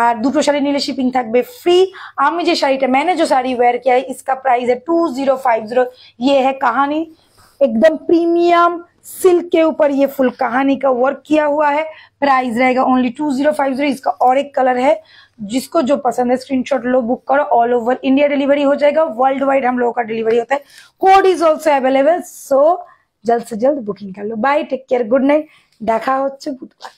আর দুটো শাড়ি নিলে শিপিং থাকবে फ्री। আমি যে শাড়িটা, मैंने जो साड़ी वेयर किया है इसका प्राइस है 2050। ये है कहानी, एकदम प्रीमियम सिल्क के ऊपर ये फुल कहानी का वर्क किया हुआ है। प्राइस रहेगा ओनली 2050। इसका और एक कलर है, जिसको जो पसंद है स्क्रीनशॉट लो, बुक करो। ऑल ओवर इंडिया डिलीवरी हो जाएगा, वर्ल्ड वाइड हम लोगों का डिलीवरी होता है। Code is also available, so जल्द से जल्द बुकिंग कर लो। Bye, take care, good night, দেখা হচ্ছে বুধবার।